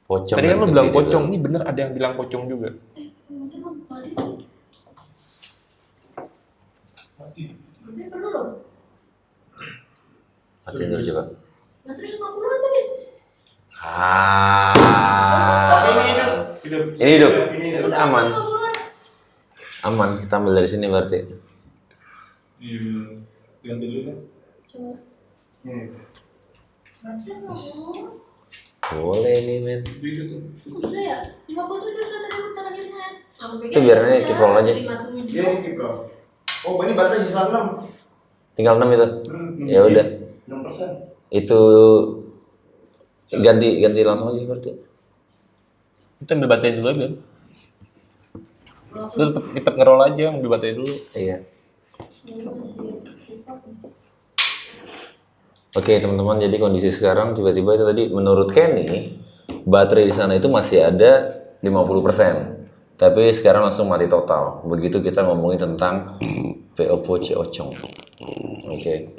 Pocong. Tadi kan dan lu bilang kunti dia pocong, ini bener ada yang bilang pocong juga. Nanti lo balik. Nanti perlu loh. Matiin dulu coba. Nanti 50-an tadi. Tapi ini hidup. Ini hidup. Ini hidup. Udah aman. 50-an. Aman, kita ambil dari sini berarti. Ganti dulu kan. Coba. Berarti nggak mau. Boleh nih, men. Kok bisa ya? 57 sudah tadi bentar akhirnya. Itu biar ini kiprol aja. Iya, kiprol. Oh, ini baterai sisa 6. Tinggal 6 itu. Ya udah. 6%. Itu ganti langsung aja berarti. Kita ambil baterai dulu aja. Lu tetap ngerol aja, ambil baterai dulu. Iya. Oke teman-teman, jadi kondisi sekarang tiba-tiba itu tadi menurut Kenny baterai di sana itu masih ada 50%, tapi sekarang langsung mati total. Begitu kita ngomongin tentang PO Poce Ocong. Oke.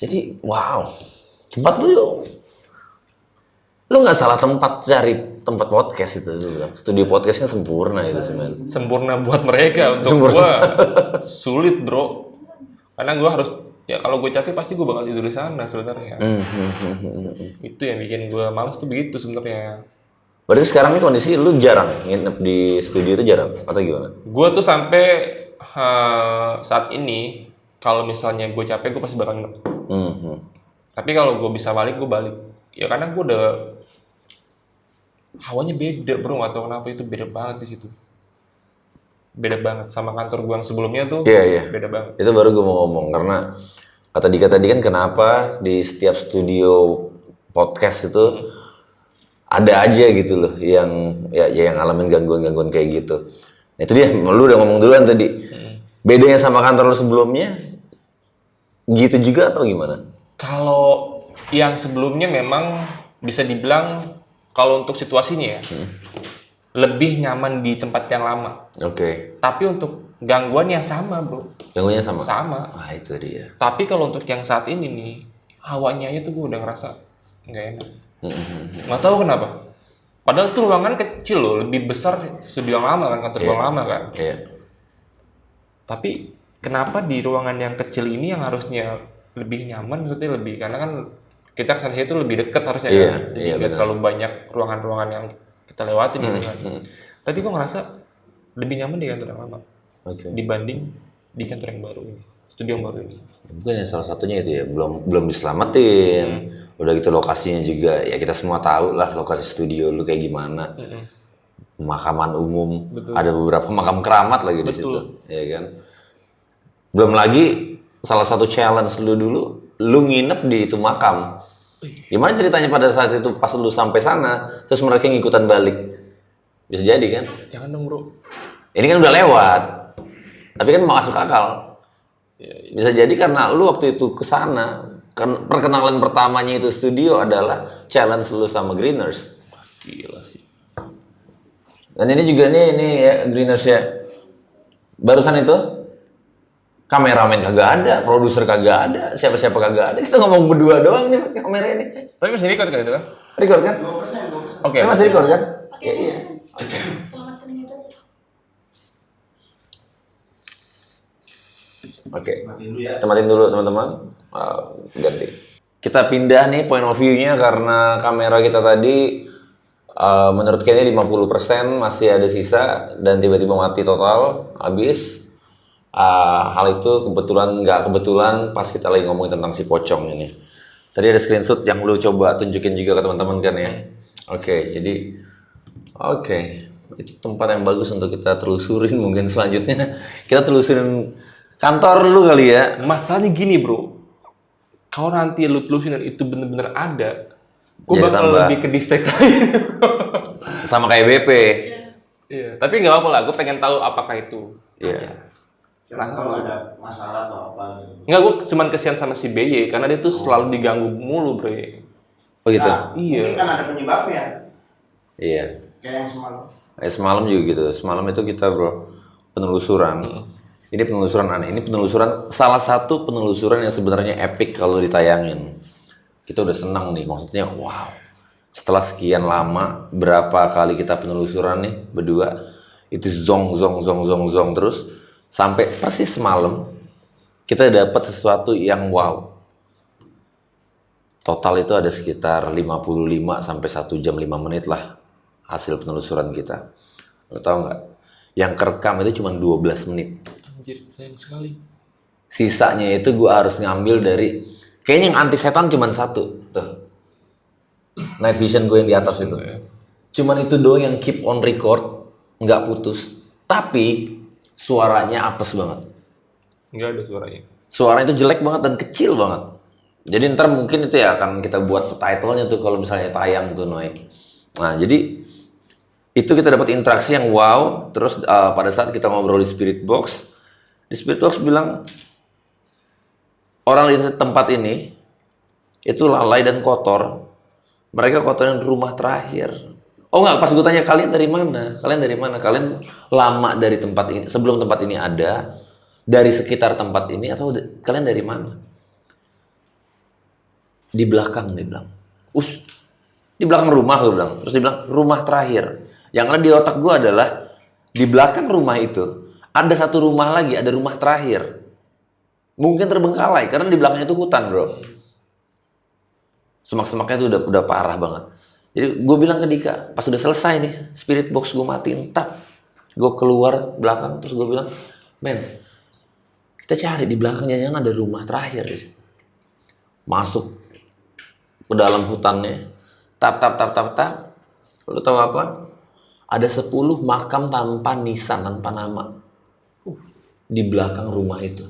Jadi wow, tempat lu nggak salah tempat cari tempat podcast itu, lu bilang. Studio podcastnya sempurna itu sih, men. Sempurna buat mereka, untuk gua sulit bro, karena gua harus ya kalau gue capek pasti gue bakal tidur di sana sebenarnya. Itu yang bikin gue males tuh begitu sebenarnya. Berarti sekarang ini kondisi lu jarang nginep di studio itu jarang atau gimana? Gue tuh sampai saat ini kalau misalnya gue capek gue pasti bakal nginep. Tapi kalau gue bisa balik gue balik. Ya karena gue udah hawanya beda bro, nggak tahu kenapa itu beda banget di situ. Beda banget sama kantor gue yang sebelumnya tuh. Iya. Beda banget. Itu baru gue mau ngomong karena kata Dika tadi kan kenapa di setiap studio podcast itu ada aja gitu loh yang yang ngalamin gangguan-gangguan kayak gitu. Nah, itu dia, lu udah ngomong duluan tadi. Bedanya sama kantor lu sebelumnya gitu juga atau gimana? Kalau yang sebelumnya memang bisa dibilang kalau untuk situasinya ya lebih nyaman di tempat yang lama. Oke. Tapi untuk gangguannya sama bro. Gangguannya sama? Sama. Ah itu dia. Tapi kalau untuk yang saat ini nih, hawanya aja tuh gue udah ngerasa nggak enak. Nggak tahu kenapa. Padahal tuh ruangan kecil loh, lebih besar studio yang lama kan, kantor yang lama kan. Iya. Tapi kenapa di ruangan yang kecil ini yang harusnya lebih nyaman, maksudnya lebih, karena kan kita kesana itu lebih dekat harusnya kan. Jadi nggak terlalu banyak ruangan-ruangan yang kita lewatin gitu kan. Tapi gue ngerasa lebih nyaman di kantor yang lama dibanding di kantor yang baru ini, studio yang baru ini. Mungkin yang salah satunya itu ya belum diselamatin. Udah gitu lokasinya juga ya kita semua tahu lah lokasi studio lu kayak gimana. Pemakaman umum. Betul. Ada beberapa makam keramat lagi di situ, ya kan. Belum lagi salah satu challenge lu dulu, lu nginep di itu makam. Gimana ceritanya pada saat itu pas lu sampai sana, terus mereka ngikutan balik? Bisa jadi kan? Jangan dong bro. Ini kan udah lewat, tapi kan masuk akal. Bisa jadi karena lu waktu itu kesana, kan perkenalan pertamanya itu studio adalah challenge lu sama Greeners. Gila sih. Dan ini juga nih ya Greeners ya. Barusan itu kameramen kagak ada, produser kagak ada, siapa-siapa kagak ada. Kita ngomong berdua doang nih pakai kamera ini. Tapi masih record kan itu kan? Record kan? 2%. Oke. Masih record kan? Iya. Oke. Kita matiin dulu teman-teman. Ganti. Kita pindah nih point of view-nya karena kamera kita tadi menurut kayaknya 50% masih ada sisa dan tiba-tiba mati total, habis. Hal itu nggak kebetulan pas kita lagi ngomongin tentang si pocong ini. Tadi ada screenshot yang lu coba tunjukin juga ke teman-teman kan ya. Jadi itu tempat yang bagus untuk kita telusurin mungkin selanjutnya. Kita telusurin kantor lu kali ya. Masalahnya gini bro, kalau nanti lu telusurin itu bener-bener ada, gue Jadi bakal tambah. lebih ke distract lagi. Sama kayak BP. Iya. Tapi nggak apa-apa lah, gue pengen tahu apakah itu. Iya. Kalau ada masalah atau apa gitu. Enggak, gue cuman kesian sama si BY karena dia tuh selalu diganggu mulu bro. Oh gitu? Nah, Iya. mungkin kan ada penyebabnya. Iya. Kayak yang semalam. Semalam juga gitu. Semalam itu kita bro penelusuran. Ini penelusuran aneh. Ini penelusuran salah satu penelusuran yang sebenarnya epic kalau ditayangin. Kita udah senang nih. Maksudnya wow. Setelah sekian lama, berapa kali kita penelusuran nih berdua, itu zong terus sampai persis malam kita dapat sesuatu yang wow. Total itu ada sekitar 55 sampai 1 jam 5 menit lah hasil penelusuran kita. Lo tau nggak? Yang kerekam itu cuma 12 menit. Anjir, sayang sekali. Sisanya itu gue harus ngambil dari, kayaknya yang anti setan cuma satu tuh, night vision gue yang di atas itu. Cuman itu doang yang keep on record, nggak putus. Tapi suaranya apes banget. Nggak ada suaranya. Suaranya itu jelek banget dan kecil banget. Jadi ntar mungkin itu ya akan kita buat subtitlenya tuh kalau misalnya tayang tuh Noy. Nah jadi itu kita dapat interaksi yang wow. Terus pada saat kita ngobrol di Spirit Box bilang orang di tempat ini itu lalai dan kotor. Mereka kotorin rumah terakhir. Oh enggak, pas gue tanya kalian dari mana? Kalian lama dari tempat ini, sebelum tempat ini ada, dari sekitar tempat ini, atau kalian dari mana? Di belakang, dia bilang. Di belakang rumah, gue bilang. Terus dia bilang, rumah terakhir. Yang ada di otak gue adalah, di belakang rumah itu, ada satu rumah lagi, ada rumah terakhir. Mungkin terbengkalai, karena di belakangnya itu hutan, bro. Semak-semaknya itu udah parah banget. Jadi gue bilang ke Dika, pas udah selesai nih, Spirit Box gue matiin, tap. Gue keluar belakang, terus gue bilang, men, kita cari di belakangnya yang ada rumah terakhir. Masuk ke dalam hutannya, tap. Lo tau apa? Ada 10 makam tanpa nisan, tanpa nama. Di belakang rumah itu.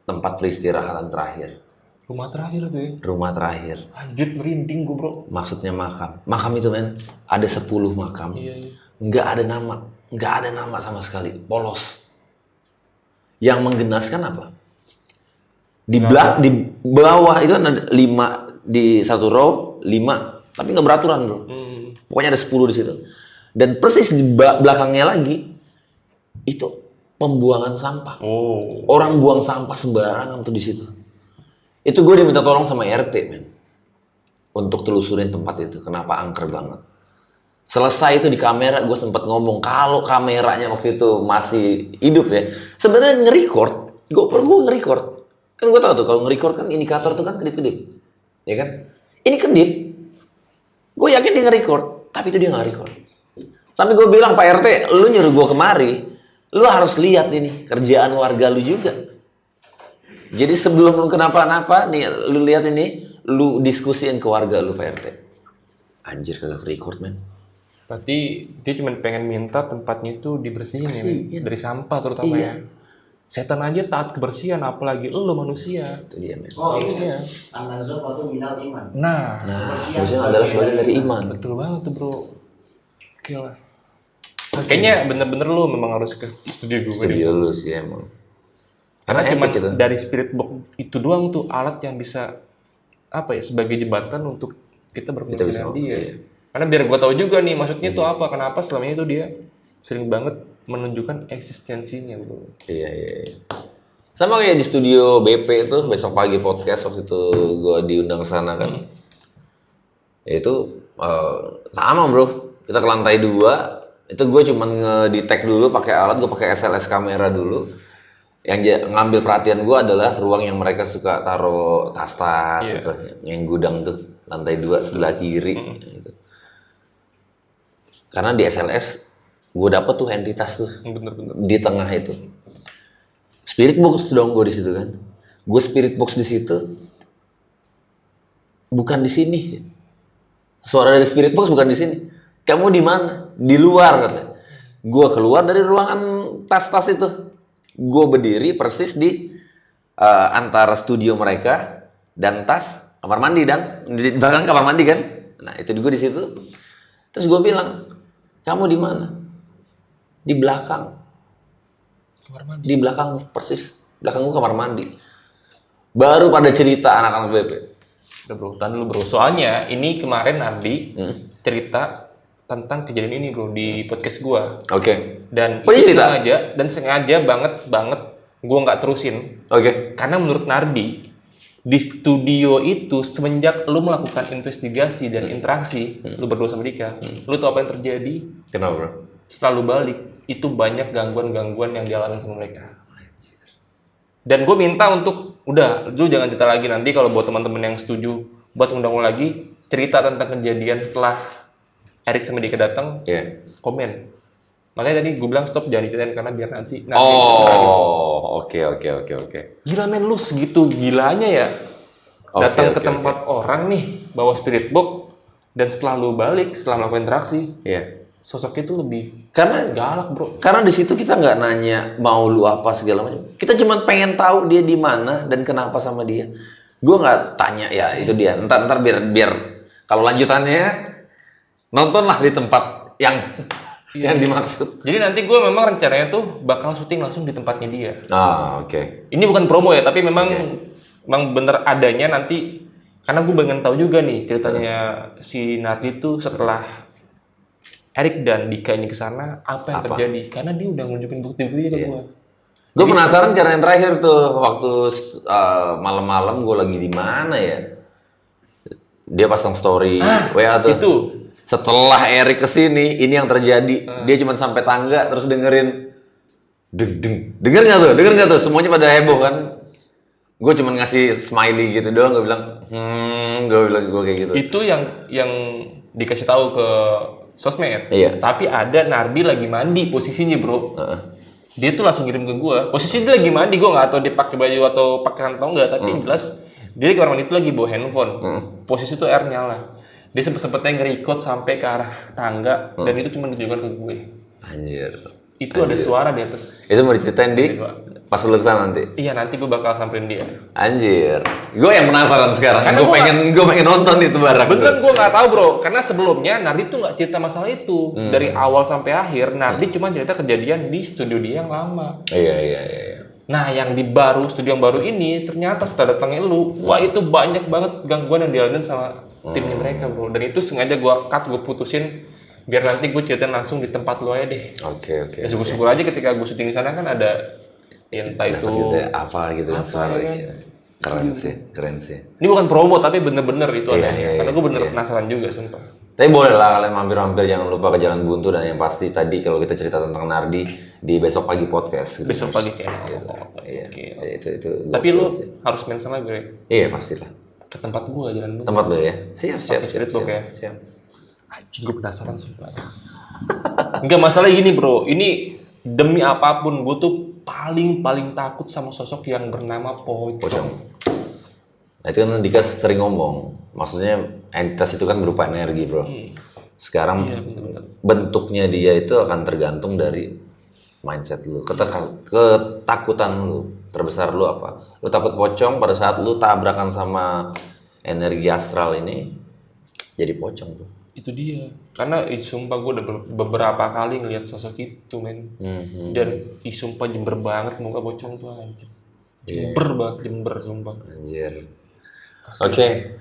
Tempat peristirahatan terakhir. Rumah terakhir tuh ya? Rumah terakhir. Anjir, merinding gue bro. Maksudnya makam. Makam itu men, ada 10 makam. Iya. Nggak ada nama. Nggak ada nama sama sekali. Polos. Yang menggenaskan apa? Di bawah itu kan ada 5 di satu row, 5. Tapi nggak beraturan bro. Pokoknya ada 10 di situ. Dan persis di belakangnya lagi, itu pembuangan sampah. Orang buang sampah sembarangan tuh di situ. Itu gue diminta tolong sama RT, men. Untuk telusurin tempat itu. Kenapa angker banget. Selesai itu di kamera, gue sempat ngomong. Kalau kameranya waktu itu masih hidup ya. Sebenarnya nge-record. Gue nge-record. Kan gue tau tuh, kalau nge-record kan indikator tuh kan kedip-kedip. Ya kan? Ini kedip. Gue yakin dia nge-record. Tapi itu dia nggak record. Sampai gue bilang, Pak RT, lu nyuruh gue kemari. Lu harus lihat ini. Kerjaan warga lu juga. Jadi sebelum lu kenapa-napa nih, lu lihat ini, lu diskusiin ke warga lu Pak RT. Anjir kagak record men. Berarti dia cuma pengen minta tempatnya itu dibersihin ya, dari sampah terutama ya. Setan aja taat kebersihan, apalagi lu manusia. Itu dia men. Oh iya. An-nazar itu minal iman. Nah, kebersihan adalah sebagian dari iman. Betul banget tuh bro. Oke lah. Kayaknya bener-bener lu memang harus ke studio gue. Studio lu sih emang. Karena cuma dari Spirit Box itu doang tuh alat yang bisa apa ya, sebagai jembatan untuk kita berkomunikasi dengan dia. Iya. Karena biar gua tahu juga nih maksudnya tuh apa, kenapa selama ini tuh dia sering banget menunjukkan eksistensinya bro. Iya. Sama kayak di studio BP itu besok pagi podcast waktu itu gua diundang sana kan. Ya itu sama bro. Kita ke lantai 2. Itu gue cuman nge-detect dulu pakai alat, gue pakai SLS kamera dulu. Yang ngambil perhatian gue adalah ruang yang mereka suka taruh tas-tas gitu. Yang gudang tuh lantai 2 sebelah kiri gitu. Karena di SLS gue dapet tuh entitas tuh di tengah itu. Spirit Box dong gue di situ kan. Gue Spirit Box di situ bukan di sini. Suara dari Spirit Box bukan di sini. Kamu di mana? Di luar katanya. Gue keluar dari ruangan tas-tas itu. Gue berdiri persis di antara studio mereka dan tas kamar mandi dan di belakang kamar mandi kan. Nah itu gue di situ. Terus gue bilang, kamu di mana? Di belakang. Kamar mandi. Di belakang persis belakang gue kamar mandi. Baru pada cerita anak-anak BP. Udah bro, tahan dulu bro. Soalnya ini kemarin Ardi cerita tentang kejadian ini bro di podcast gua. Oke. Dan itu sengaja banget gua nggak terusin. Oke. Karena menurut Nardi Di studio itu semenjak lu melakukan investigasi dan interaksi, lu berdua sama Dika, lu tahu apa yang terjadi? Kenapa bro? Setelah lu balik, itu banyak gangguan-gangguan yang dialami sama mereka. Dan gue minta untuk, udah, lu jangan cerita lagi nanti kalau buat teman-teman yang setuju buat undang lagi, cerita tentang kejadian setelah Erik sama Dika datang, komen. Makanya tadi gue bilang stop jangan diceritain karena biar nanti. Oke. Gila men, lu segitu gilanya ya. Datang ke tempat orang nih, bawa spirit box, dan setelah lu balik, setelah melakukan interaksi, sosoknya itu lebih galak bro. Karena di situ kita nggak nanya mau lu apa segala macam. Kita cuma pengen tahu dia di mana dan kenapa sama dia. Gue nggak tanya ya itu dia. Ntar biar kalau lanjutannya nontonlah di tempat yang dimaksud. Jadi nanti gue memang rencananya tuh bakal syuting langsung di tempatnya dia. Oke. Ini bukan promo ya, tapi memang bener adanya nanti. Karena gue pengen tahu juga nih ceritanya si Nardi tuh setelah Erik dan Dika ini kesana apa yang terjadi? Karena dia udah nunjukin bukti-buktinya ke gue. Gue penasaran karena yang terakhir tuh waktu malam-malam gue lagi di mana ya? Dia pasang story WA tuh. Itu. Setelah Erik kesini, ini yang terjadi. Dia cuma sampai tangga terus dengerin denger nggak tuh? Semuanya pada heboh kan? Gue cuma ngasih smiley gitu doang. Gue bilang, gue kayak gitu. Itu yang dikasih tahu ke sosmed. Tapi ada Nardi lagi mandi posisinya bro. Dia tuh langsung kirim ke gue. Posisi dia lagi mandi, gue nggak tahu dia pakai baju atau pakai kantong nggak. Tapi yang jelas dia di kamar mandi itu lagi bawa handphone. Posisi tuh air nyala. Dia sempet-sempetnya nge-record sampai ke arah tangga dan itu cuma ditunjukkan ke gue. Anjir. Itu ada suara di atas. Itu mau diceritain di pas lu kesana nanti? Iya, nanti gue bakal samperin dia. Anjir. Gue yang penasaran sekarang. Gue pengen nonton itu bareng. Beneran gue nggak tahu bro, karena sebelumnya Nardi tuh nggak cerita masalah itu. Dari awal sampai akhir, Nardi cuma cerita kejadian di studio dia yang lama. Iya. Nah, yang di studio yang baru ini, ternyata setelah datangnya lu, wah itu banyak banget gangguan yang dialami sama timnya mereka bro. Dan itu sengaja gue putusin biar nanti gue ceritain langsung di tempat lu aja deh. Oke. Ya syukur-syukur aja ketika gue syuting di sana kan ada entah itu apa gitu kan. Keren sih. Ini bukan promo tapi bener-bener itu adanya. Karena gue bener penasaran juga sumpah. Tapi boleh lah kalian mampir-mampir, jangan lupa ke Jalan Buntu, dan yang pasti tadi kalau kita cerita tentang Nardi di Besok Pagi Podcast. Besok Pagi channel. Itu. Tapi lu harus mention lagi gue. Iya pastilah. Ke tempat gue Jalan Buntu. Tempat lu ya. Siap. Siap. Anjing gue penasaran sumpah. Enggak masalah gini bro. Ini demi apapun gue tuh paling takut sama sosok yang bernama Pocong. Nah itu kan Dika sering ngomong, maksudnya entitas itu kan berupa energi bro. Sekarang bentuknya dia itu akan tergantung dari mindset lu, ketakutan lu terbesar lu apa? Lu takut pocong pada saat lu tabrakan sama energi astral ini, jadi pocong bro. Itu dia, karena sumpah gue udah beberapa kali ngeliat sosok itu men. Dan sumpah jember banget muka pocong tuh anjir. Jember sumpah. Anjir. Oke.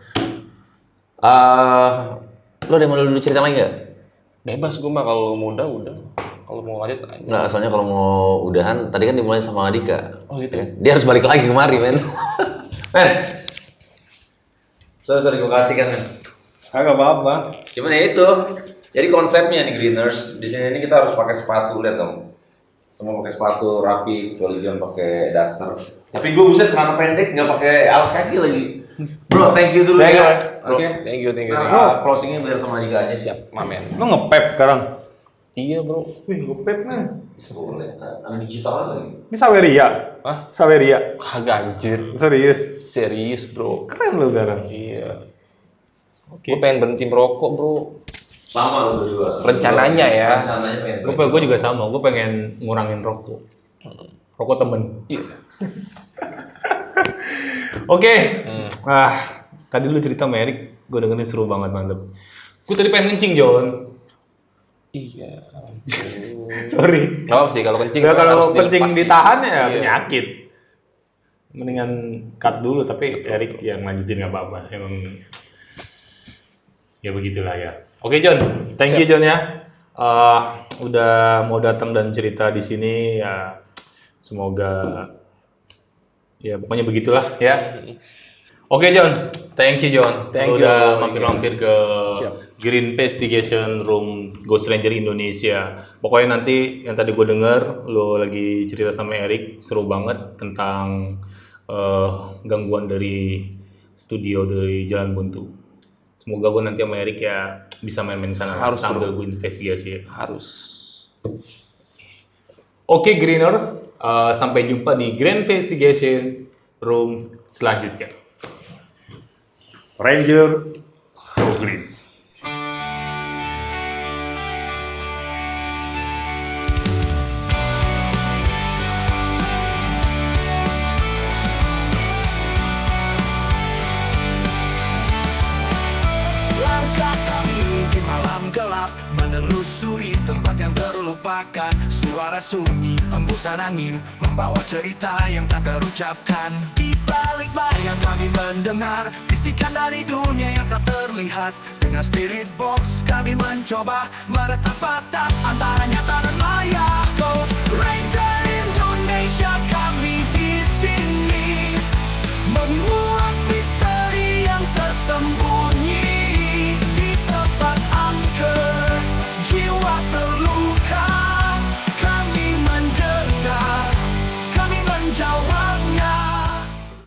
Lo ada mau dulu cerita lagi nggak? Bebas gue mah kalau mau udah. Kalau mau lanjut aja. Nggak, soalnya kalau mau udahan, tadi kan dimulai sama Dika. Oh gitu ya? Dia harus balik lagi kemari men. Sorry gue kasih kan men. Agak apa-apa. Cuman ya itu. Jadi konsepnya nih Greeners, di sini ini kita harus pakai sepatu, lihat dong. Semua pakai sepatu rapi, kecuali John pakai daster. Tapi gue buset celana pendek, nggak pakai alas kaki lagi. Bro, thank you dulu ya. Oke. Thank you. Nah, closingnya biar sama Dika aja. Siap, mamen. Lo ngepep sekarang? Iya bro. Wih, ngepep man. Bisa boleh. Ada digital lagi. Ini Saweria? Hah? Saweria? Kagak anjir. Serius? Bro. Keren lo sekarang. Iya. Gue pengen berhenti merokok bro. Sama lo berdua. Rencananya ya. Rencananya pengen. Gue juga sama, gue pengen ngurangin rokok. Rokok temen. Iya. Oke. Tadi lu cerita sama Erik, gue dengerin seru banget, mantep. Gue tadi pengen kencing, John. Iya. Sorry. Gak apa sih kalau kencing. Kalau kencing ditahan ya penyakit. Mendingan cut dulu, tapi Erik yang lanjutin nggak apa-apa. Emang ya begitulah ya. Oke John, thank you John ya. Udah mau datang dan cerita di sini ya. Semoga ya pokoknya begitulah ya. Oke John, thank you John. Thank Lu you. udah mampir-mampir ke Siap. Green Investigation Room Ghost Ranger Indonesia. Pokoknya nanti yang tadi gue denger, lo lagi cerita sama Erik, seru banget tentang gangguan dari studio dari Jalan Buntu. Semoga gue nanti sama Erik ya bisa main-main sana Harus, sambil bro. gue investigasi. Harus. Oke Greeners, sampai jumpa di Grand Investigation Room selanjutnya. Rangers, go green. Langkah kami di malam gelap menelusuri tempat yang terlupakan. Suara sunyi, hembusan angin membawa cerita yang tak terucapkan. Di balik bayang kami mendengar bisikan dari dunia yang tak terlihat. Dengan spirit box kami mencoba meretas batas antara nyata dan maya. Ghost Ranger Indonesia, kami di sini menguak misteri yang tersembunyi.